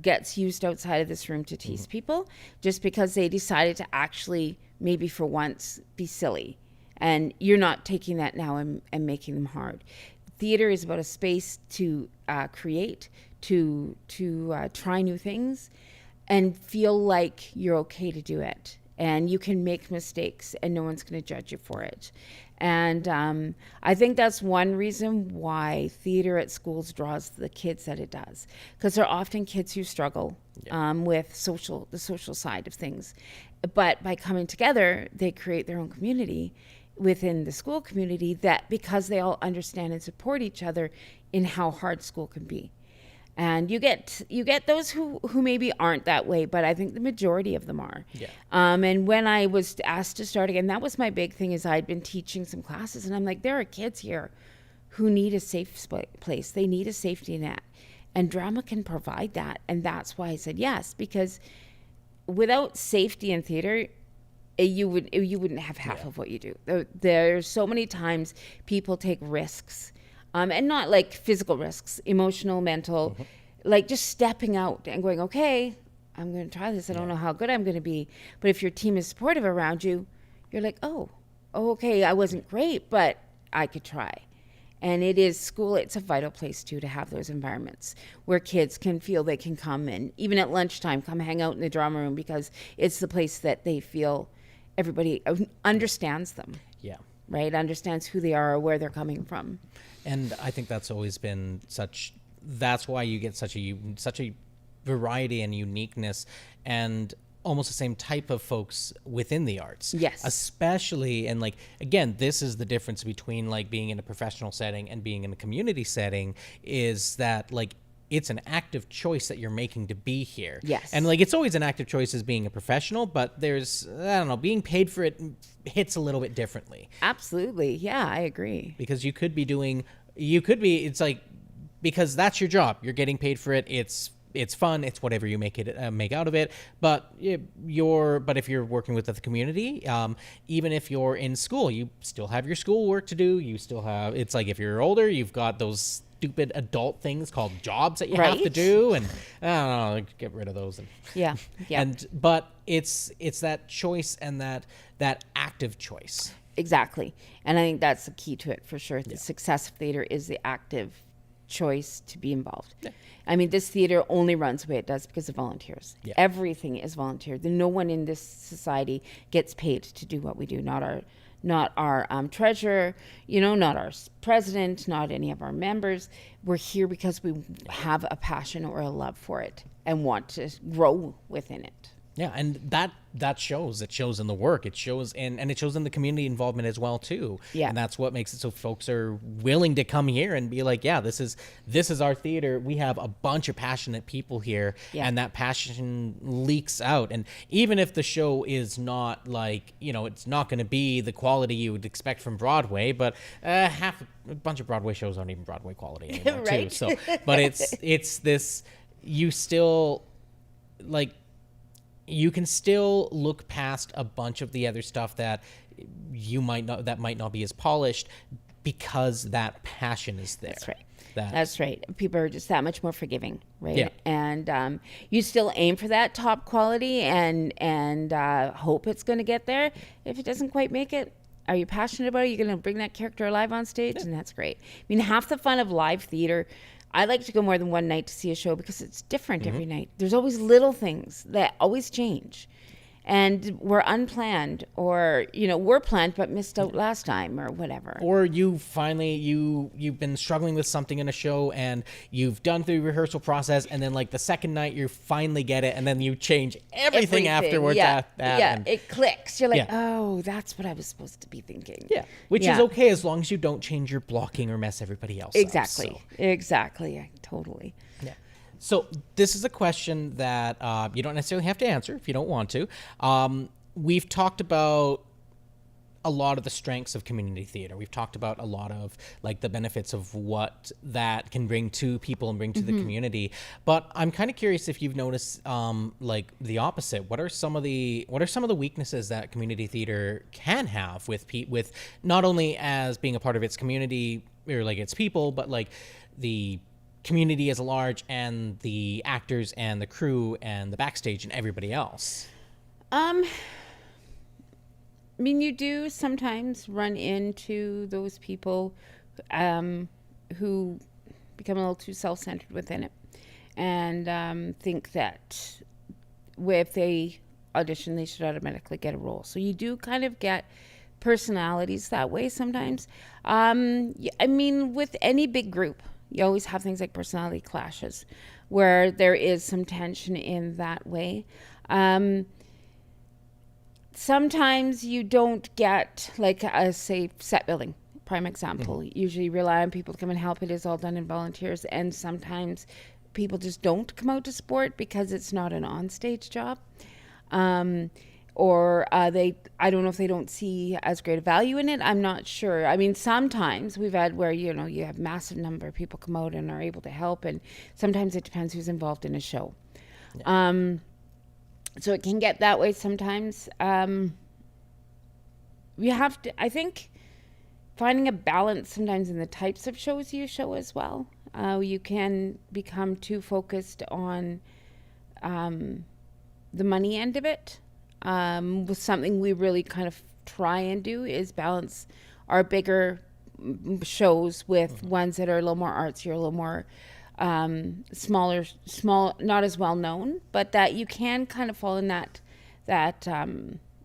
gets used outside of this room to tease people just because they decided to actually, maybe for once, be silly. And you're not taking that now and making them hard. Theater is about a space to create, to try new things, and feel like you're okay to do it. And you can make mistakes and no one's going to judge you for it. And I think that's one reason why theater at schools draws the kids that it does, because they're often kids who struggle with the social side of things. But by coming together, they create their own community within the school community, that because they all understand and support each other in how hard school can be. And you get those who maybe aren't that way, but I think the majority of them are. Yeah. And when I was asked to start again, that was my big thing, is I'd been teaching some classes, and I'm like, there are kids here who need a safe place. They need a safety net, and drama can provide that. And that's why I said yes, because without safety in theater, you wouldn't have half of what you do. There's so many times people take risks. And not like physical risks, emotional, mental, like just stepping out and going, okay, I'm going to try this. I don't know how good I'm going to be. But if your team is supportive around you, you're like, oh, okay, I wasn't great, but I could try. And it is school. It's a vital place, too, to have those environments where kids can feel they can come and even at lunchtime, come hang out in the drama room, because it's the place that they feel everybody understands them. Yeah. Right? Understands who they are or where they're coming from. And I think that's always been that's why you get such a variety and uniqueness and almost the same type of folks within the arts. Yes. Especially, and like, again, this is the difference between like being in a professional setting and being in a community setting, is that like, it's an active choice that you're making to be here. Yes. And like, it's always an active choice as being a professional, but there's, I don't know, being paid for it hits a little bit differently. Absolutely. Yeah, I agree. Because it's like, because that's your job. You're getting paid for it. It's fun. It's whatever you make out of it. But if you're working with the community, even if you're in school, you still have your school work to do. You still have, it's like if you're older, you've got those stupid adult things called jobs that you have to do, and I don't know, get rid of those. And, yeah. But it's that choice and that active choice. Exactly. And I think that's the key to it for sure. The success of theater is the active choice to be involved. Yeah. I mean, this theater only runs the way it does because of volunteers. Yeah. Everything is volunteer. No one in this society gets paid to do what we do. Not our treasurer, not our president, not any of our members. We're here because we have a passion or a love for it and want to grow within it. Yeah, and that shows. It shows in the work. It shows and it shows in the community involvement as well too. Yeah. And that's what makes it so folks are willing to come here and be like, yeah, this is our theater. We have a bunch of passionate people here, and that passion leaks out. And even if the show is not like, it's not going to be the quality you would expect from Broadway, but a bunch of Broadway shows aren't even Broadway quality anymore right. too. So, but it's this, you still like. You can still look past a bunch of the other stuff that might not be as polished, because that passion is there. That's right. That's right. People are just that much more forgiving, right? Yeah. And you still aim for that top quality and hope it's going to get there. If it doesn't quite make it, Are you passionate about it? You're going to bring that character alive on stage, and that's great. I mean, half the fun of live theater, I like to go more than one night to see a show because it's different every night. There's always little things that always change. And we're unplanned, or we're planned but missed out last time, or whatever. Or you finally you've been struggling with something in a show and you've done the rehearsal process, and then like the second night you finally get it, and then you change everything afterwards. It clicks. You're like, Yeah. oh, that's what I was supposed to be thinking. Yeah, which is okay as long as you don't change your blocking or mess everybody else Exactly. up. Exactly. Yeah, totally. Yeah. So this is a question that you don't necessarily have to answer if you don't want to. We've talked about a lot of the strengths of community theater. We've talked about a lot of like the benefits of what that can bring to people and bring to the community. But I'm kind of curious if you've noticed like the opposite. What are some of the weaknesses that community theater can have with not only as being a part of its community or like its people, but like the community as a large, and the actors and the crew and the backstage and everybody else? I mean, you do sometimes run into those people who become a little too self-centered within it, and think that if they audition, they should automatically get a role. So you do kind of get personalities that way sometimes. I mean, with any big group, you always have things like personality clashes where there is some tension in that way. Sometimes you don't get, like, say, set building, prime example. Usually rely on people to come and help. It is all done in volunteers. And sometimes people just don't come out to sport because it's not an on-stage job. Or I don't know if they don't see as great a value in it. I'm not sure. I mean, sometimes we've had where, you have massive number of people come out and are able to help. And sometimes it depends who's involved in a show. Yeah. So it can get that way sometimes. You have to, I think, finding a balance sometimes in the types of shows you show as well. You can become too focused on the money end of it. With something we really kind of try and do is balance our bigger shows with ones that are a little more artsy, or a little more small, not as well known, but that you can kind of fall in that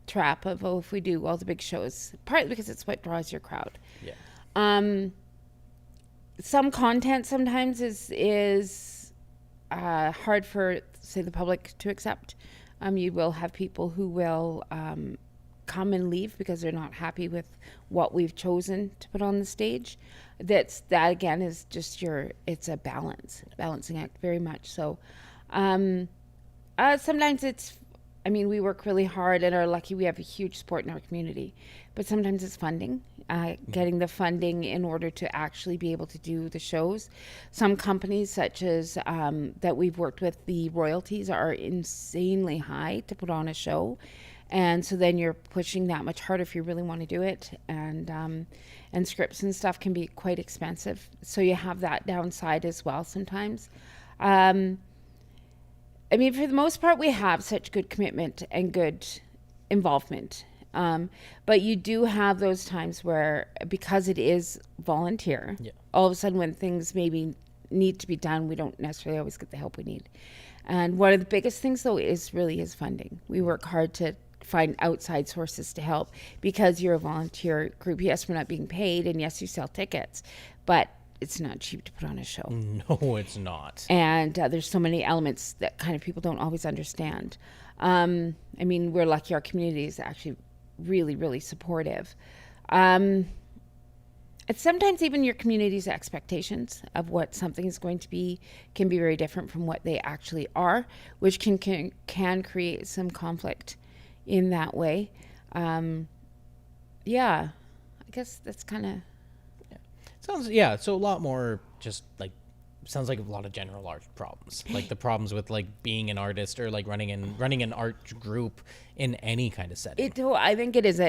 trap of, if we do all the big shows, partly because it's what draws your crowd. Yeah. Some content sometimes is hard for, say, the public to accept. You will have people who will come and leave because they're not happy with what we've chosen to put on the stage. That again is just it's a balancing act very much. So sometimes we work really hard and are lucky we have a huge support in our community, but sometimes it's funding, getting the funding in order to actually be able to do the shows. Some companies such as that we've worked with, the royalties are insanely high to put on a show. And so then you're pushing that much harder if you really want to do it. And scripts and stuff can be quite expensive. So you have that downside as well sometimes. For the most part, we have such good commitment and good involvement. But you do have those times where, because it is volunteer, all of a sudden when things maybe need to be done, we don't necessarily always get the help we need. And one of the biggest things, though, is funding. We work hard to find outside sources to help, because you're a volunteer group. Yes, we're not being paid, and yes, you sell tickets, but it's not cheap to put on a show. No, it's not. And there's so many elements that kind of people don't always understand. We're lucky our community is actually really, really supportive. Sometimes even your community's expectations of what something is going to be can be very different from what they actually are, which can create some conflict in that way. I guess that's kind of... So a lot more just like, sounds like a lot of general art problems, like the problems with like being an artist or like running an art group in any kind of setting. I think it is.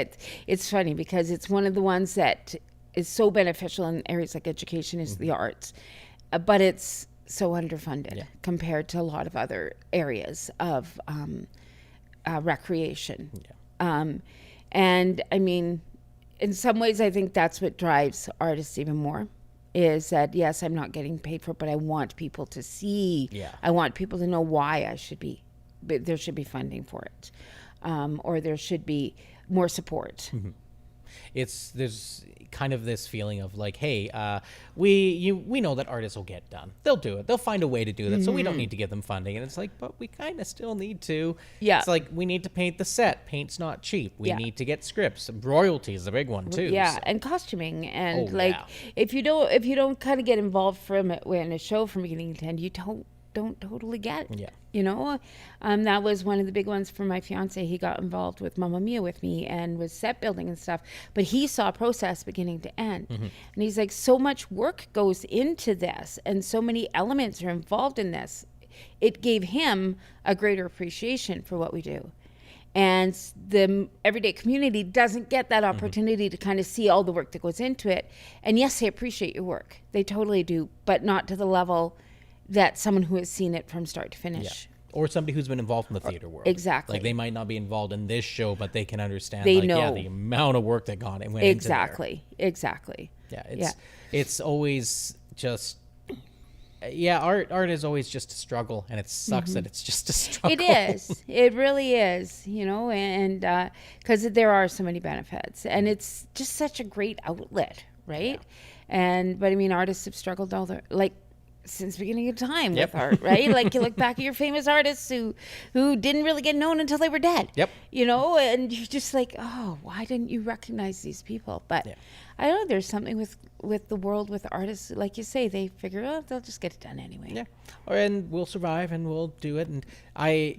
It's funny because it's one of the ones that is so beneficial in areas like education is the arts, but it's so underfunded compared to a lot of other areas of recreation. in some ways, I think that's what drives artists even more, is that, yes, I'm not getting paid for it, but I want people to see. Yeah. I want people to know why but there should be funding for it. Or there should be more support. There's kind of this feeling of like, hey, we know that artists will get done. They'll do it. They'll find a way to do that. So we don't need to give them funding. And it's like, but we kind of still need to. Yeah. It's like we need to paint the set. Paint's not cheap. We Yeah. need to get scripts. Royalty is a big one too. Yeah, so. and costuming, and Oh, like yeah. if you don't kind of get involved from it when a show from beginning to end, you don't totally get it. Yeah. You know, that was one of the big ones for my fiance. He got involved with Mamma Mia with me and was set building and stuff, but he saw a process beginning to end. And he's like, so much work goes into this and so many elements are involved in this. It gave him a greater appreciation for what we do. And the everyday community doesn't get that opportunity to kind of see all the work that goes into it. And yes, they appreciate your work. They totally do, but not to the level that someone who has seen it from start to finish. Or somebody who's been involved in the theater world. Exactly. Like they might not be involved in this show, but they can understand They like, know. yeah, the amount of work that went into Exactly. there. It's always just art is always just a struggle, and it sucks that it's just a struggle. It is. It really is, you know, and because there are so many benefits, and it's just such a great outlet, right? But I mean, artists have struggled since the beginning of time with art, right? Like you look back at your famous artists who didn't really get known until they were dead. Yep. You know, and you're just like, oh, why didn't you recognize these people? But I don't know, there's something with the world with artists, like you say, they figure, oh, they'll just get it done anyway. Yeah. And we'll survive and we'll do it. And I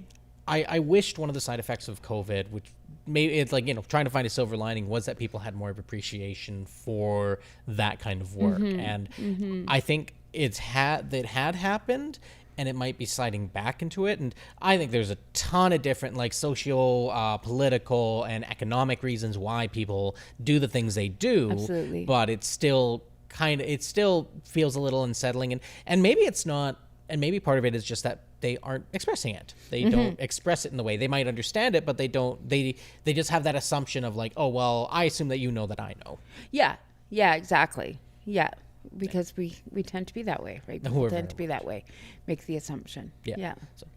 wished one of the side effects of COVID, which maybe it's like, you know, trying to find a silver lining, was that people had more of appreciation for that kind of work. And I think it had happened, and it might be sliding back into it. And I think there's a ton of different like social, political, and economic reasons why people do the things they do. Absolutely. But it's still feels a little unsettling, and maybe it's not. And maybe part of it is just that they aren't expressing it. They don't express it in the way. They might understand it, but they don't. They just have that assumption of like, oh well, I assume that you know that I know. Yeah, exactly. Yeah, because we tend to be that way, right? People tend to be that way. Make the assumption. Yeah. So,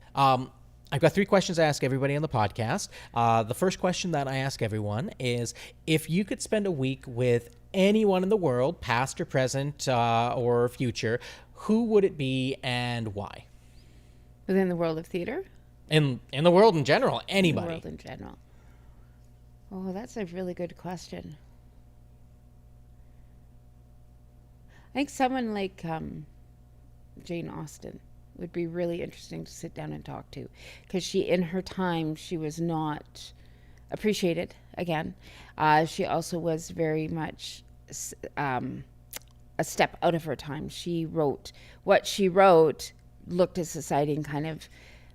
I've got 3 questions I ask everybody on the podcast. The first question that I ask everyone is, if you could spend a week with anyone in the world, past or present or future, who would it be and why? Within the world of theater? In the world in general, anybody. In the world in general. Oh, that's a really good question. I think someone like Jane Austen would be really interesting to sit down and talk to, because in her time, she was not appreciated again. She also was very much a step out of her time. What she wrote looked at society and kind of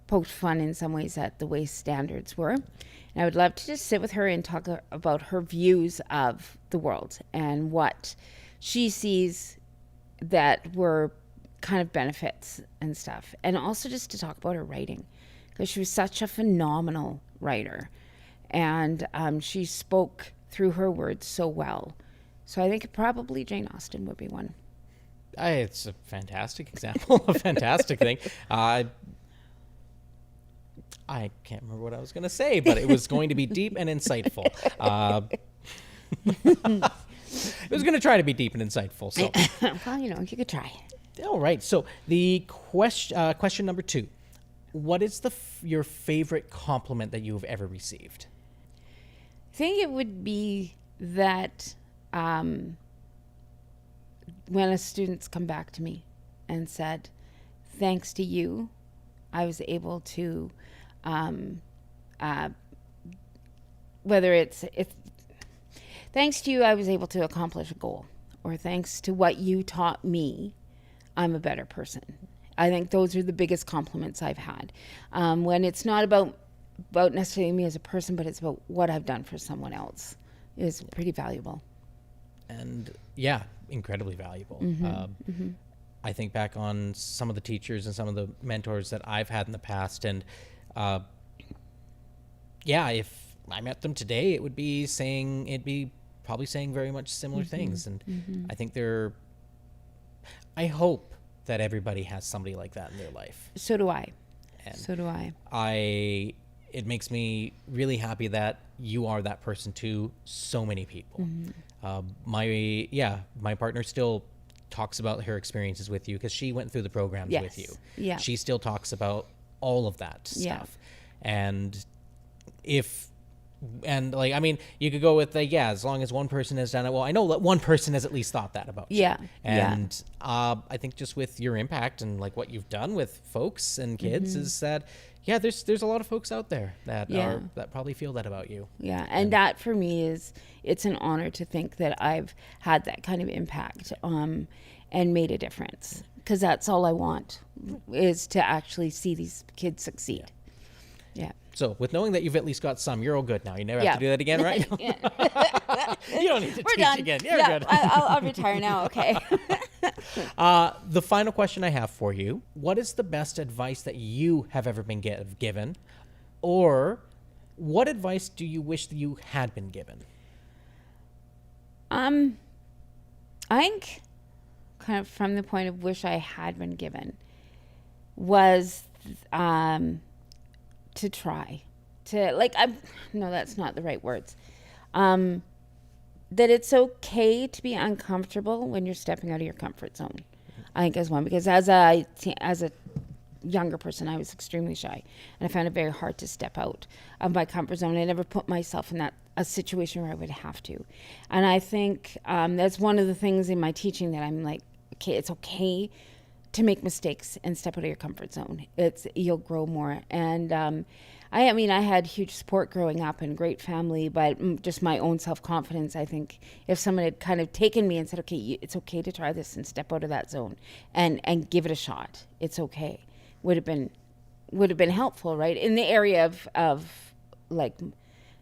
poked fun in some ways at the way standards were. And I would love to just sit with her and talk about her views of the world and what she sees that were kind of benefits and stuff. And also just to talk about her writing, because she was such a phenomenal writer. And she spoke through her words so well. So I think probably Jane Austen would be one. It's a fantastic example, a fantastic thing. I can't remember what I was going to say, but it was going to be deep and insightful. It was going to try to be deep and insightful. So, well, you could try. All right. So the question number 2: what is your favorite compliment that you have ever received? I think it would be that when a student's come back to me and said, "Thanks to you, I was able to," whether it's thanks to you, I was able to accomplish a goal, or thanks to what you taught me, I'm a better person. I think those are the biggest compliments I've had. When it's not about necessarily me as a person, but it's about what I've done for someone else, is pretty valuable. And yeah, incredibly valuable. I think back on some of the teachers and some of the mentors that I've had in the past, and if I met them today, it'd be probably saying very much similar things. And I think I hope that everybody has somebody like that in their life. So do I. And So do I. It makes me really happy that you are that person to so many people. My partner still talks about her experiences with you because she went through the programs with you. Yeah. She still talks about all of that stuff. And I mean, you could go with as long as one person has done it. Well, I know that one person has at least thought that about you. And I think just with your impact and like what you've done with folks and kids is that, there's a lot of folks out there that that probably feel that about you. Yeah. And that for me it's an honor to think that I've had that kind of impact and made a difference, because that's all I want, is to actually see these kids succeed. Yeah. So with knowing that you've at least got some, you're all good now. You never have to do that again, right? You don't need to teach done. again. You're good. I'll retire now. Okay. The final question I have for you: what is the best advice that you have ever been given, or what advice do you wish that you had been given? I think, kind of from the point of wish I had been given, was to try to no, that's not the right words. That it's okay to be uncomfortable when you're stepping out of your comfort zone. I think is one, because as a younger person, I was extremely shy, and I found it very hard to step out of my comfort zone. I never put myself in a situation where I would have to, and I think that's one of the things in my teaching that I'm like, okay, it's okay to make mistakes and step out of your comfort zone. You'll grow more. And I mean, I had huge support growing up and great family, but just my own self-confidence. I think if someone had kind of taken me and said, okay, it's okay to try this and step out of that zone and give it a shot, it's okay, would have been helpful, right? In the area of like,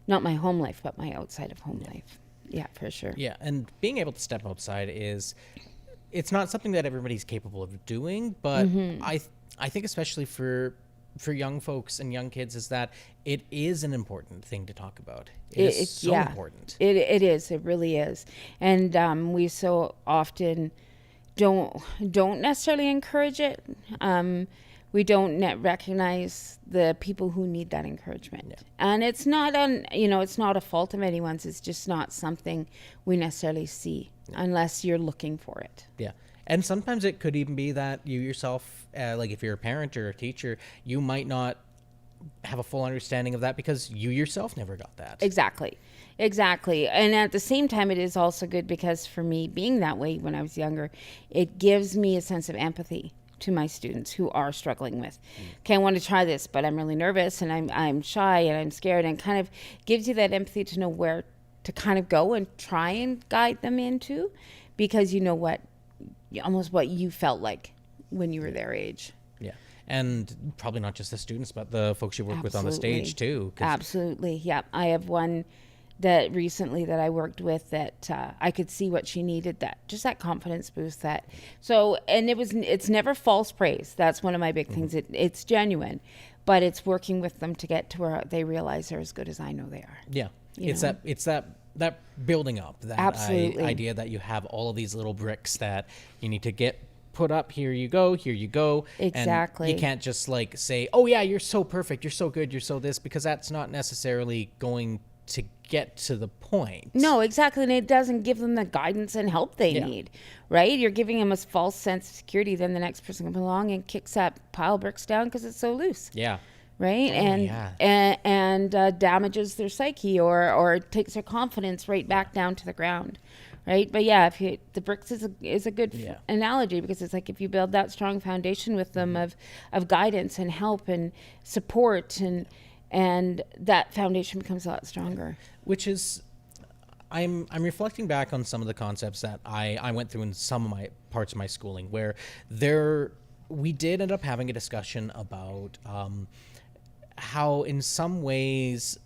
not my home life, but my outside of home life. Yeah, for sure. Yeah, and being able to step outside it's not something that everybody's capable of doing, but I think especially for young folks and young kids is that it is an important thing to talk about. It's so important. It is. It really is. And we so often don't necessarily encourage it. We don't recognize the people who need that encouragement. Yeah. And it's not it's not a fault of anyone's. It's just not something we necessarily see unless you're looking for it. Yeah. And sometimes it could even be that you yourself, like if you're a parent or a teacher, you might not have a full understanding of that because you yourself never got that. Exactly. And at the same time, it is also good because for me, being that way when I was younger, it gives me a sense of empathy to my students who are struggling with, okay, I want to try this, but I'm really nervous and I'm shy and I'm scared, and kind of gives you that empathy to know where to kind of go and try and guide them into, because you know almost what you felt like when you were their age. Yeah. And probably not just the students, but the folks you work with on the stage too. Absolutely. Yeah. I have one that recently that I worked with that I could see what she needed, that confidence boost and it's never false praise. That's one of my big things. It's genuine, but it's working with them to get to where they realize they're as good as I know they are. Yeah. It's that building up, that idea that you have all of these little bricks that you need to get put up. Here you go. Exactly. And you can't just like say, oh yeah, you're so perfect, you're so good, you're so this, because that's not necessarily going to get to the point. No, exactly. And it doesn't give them the guidance and help they need, right? You're giving them a false sense of security. Then the next person comes along and kicks that pile of bricks down because it's so loose. Yeah. Right. And damages their psyche or takes their confidence right back down to the ground. Right. But yeah, the bricks is a good analogy, because it's like if you build that strong foundation with them of guidance and help and support, and that foundation becomes a lot stronger. Which is, I'm reflecting back on some of the concepts that I went through in some of my parts of my schooling, where we did end up having a discussion about how in some ways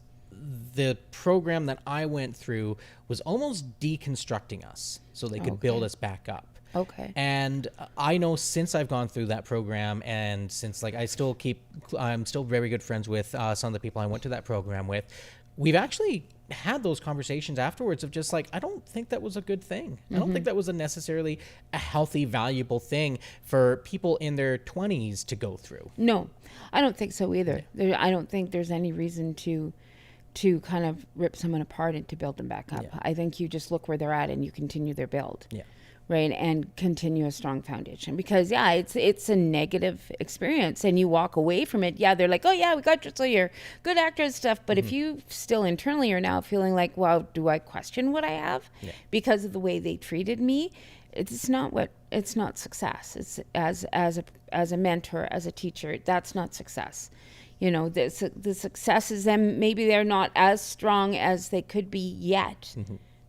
the program that I went through was almost deconstructing us so they could build us back up. Okay. And I know since I've gone through that program, and since I'm still very good friends with some of the people I went to that program with, we've actually had those conversations afterwards of just like, I don't think that was a good thing. I don't think that was necessarily a healthy, valuable thing for people in their 20s to go through. No, I don't think so either. I don't think there's any reason to kind of rip someone apart and to build them back up. I think you just look where they're at and you continue their build. Right, and continue a strong foundation, because it's a negative experience and you walk away from it. They're like, oh yeah, we got you, so you're good actor and stuff, but if you still internally are now feeling like, well, do I question what I have because of the way they treated me? It's not success. It's as a mentor, as a teacher, that's not success. The success is them, maybe they're not as strong as they could be yet.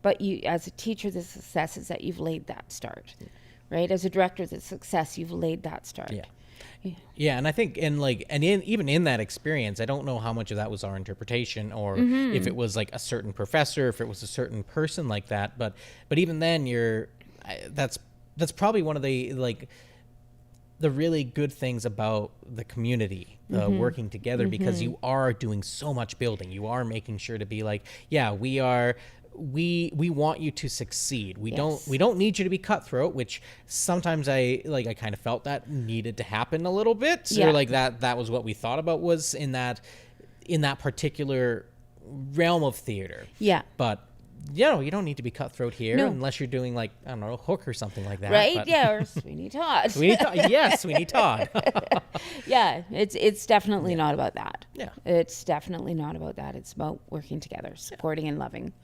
But you, as a teacher, the success is that you've laid that start, right? As a director, the success, you've laid that start. Yeah, and I think even in that experience, I don't know how much of that was our interpretation, or if it was like a certain professor, if it was a certain person like that. But even then, that's probably one of the really good things about the community, working together, because you are doing so much building. You are making sure to be like, we want you to succeed. We don't need you to be cutthroat, which sometimes I kind of felt that needed to happen a little bit. So that was what we thought about, was in that particular realm of theater. But you don't need to be cutthroat here unless you're doing like, I don't know, Hook or something like that. Right? Or Sweeney Todd. Yes, Sweeney Todd. It's definitely not about that. It's definitely not about that. It's about working together, supporting and loving.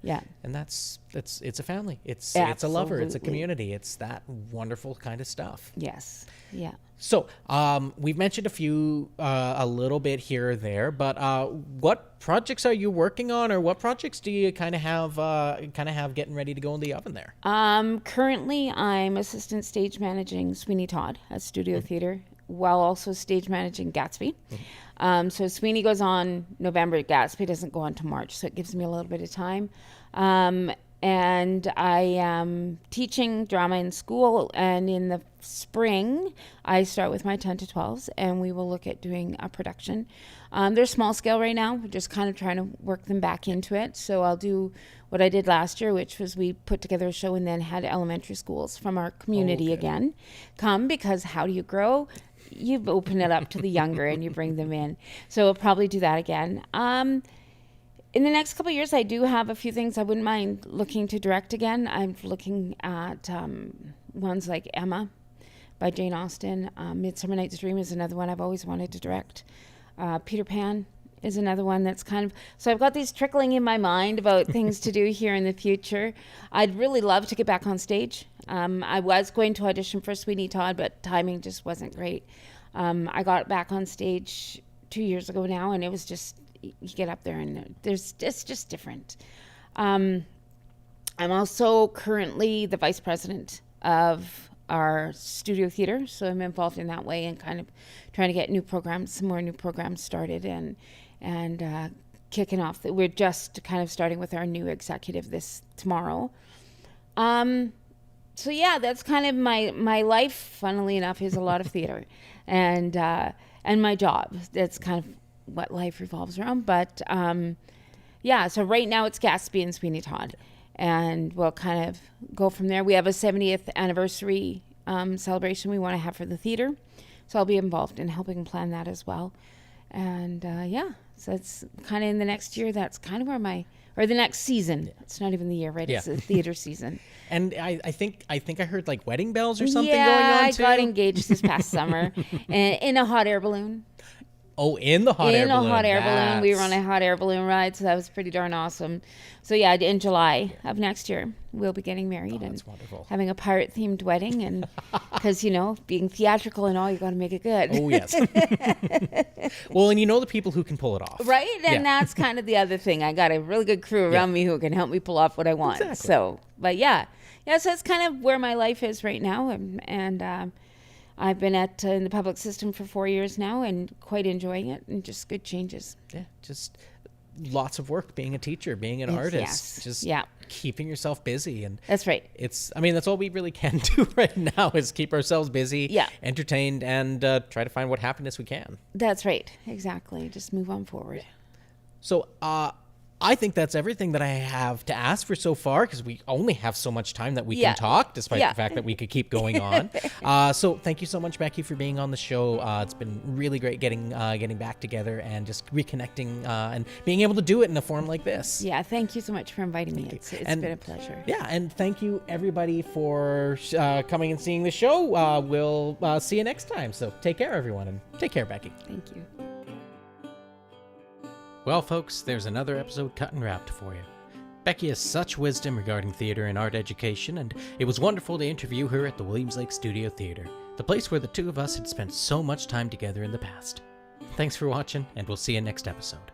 And it's a family. It's Absolutely. a lover. It's a community. It's that wonderful kind of stuff. Yes. Yeah. So we've mentioned a little bit here or there, but what projects are you working on, or what projects do you kind of have getting ready to go in the oven there? Currently, I'm assistant stage managing Sweeney Todd at Studio Theatre, while also stage managing Gatsby. So Sweeney goes on November, Gatsby doesn't go on to March, so it gives me a little bit of time. And I am teaching drama in school, and in the spring I start with my 10 to 12s, and we will look at doing a production. They're small scale right now. We're just kind of trying to work them back into it. So I'll do what I did last year, which was we put together a show and then had elementary schools from our community again come, because how do you grow? You open it up to the younger and you bring them in. So we'll probably do that again. In the next couple of years, I do have a few things I wouldn't mind looking to direct again. I'm looking at ones like Emma by Jane Austen. Midsummer Night's Dream is another one I've always wanted to direct. Peter Pan is another one that's kind of... So I've got these trickling in my mind about things to do here in the future. I'd really love to get back on stage. I was going to audition for Sweeney Todd, but timing just wasn't great. I got back on stage 2 years ago now, and it was just... You get up there and it's just different. I'm also currently the vice president of our studio theater, so I'm involved in that way and kind of trying to get some more new programs started and kicking off. We're just kind of starting with our new executive tomorrow. So yeah, that's kind of my life. Funnily enough, is a lot of theater, and my job. That's kind of what life revolves around. But so right now it's Gatsby and Sweeney Todd, and we'll kind of go from there. We have a 70th anniversary celebration we want to have for the theater, so I'll be involved in helping plan that as well. And so it's kind of in the next year. That's kind of where or the next season. It's not even the year, right? It's the theater season. And I think I heard like wedding bells or something going on too. I got engaged this past summer in a hot air balloon. Oh, in the hot air balloon. Balloon. We were on a hot air balloon ride, so that was pretty darn awesome. So yeah, in July of next year, we'll be getting married and wonderful. Having a pirate-themed wedding, and because being theatrical and all, you got to make it good. Oh yes. Well, and the people who can pull it off, right? And that's kind of the other thing. I got a really good crew around me who can help me pull off what I want. Exactly. So, but so that's kind of where my life is right now, and I've been in the public system for 4 years now and quite enjoying it, and just good changes. Yeah, just lots of work being a teacher, being an artist, just keeping yourself busy. And that's right. That's all we really can do right now is keep ourselves busy, entertained, and try to find what happiness we can. That's right. Exactly. Just move on forward. So I think that's everything that I have to ask for so far, because we only have so much time that we can talk, despite the fact that we could keep going on. So thank you so much, Becky, for being on the show. It's been really great getting back together and just reconnecting and being able to do it in a form like this. Yeah, thank you so much for inviting me. It's been a pleasure. Yeah, and thank you everybody for coming and seeing the show. We'll see you next time. So take care, everyone, and take care, Becky. Thank you. Well, folks, there's another episode cut and wrapped for you. Becky has such wisdom regarding theater and art education, and it was wonderful to interview her at the Williams Lake Studio Theater, the place where the two of us had spent so much time together in the past. Thanks for watching, and we'll see you next episode.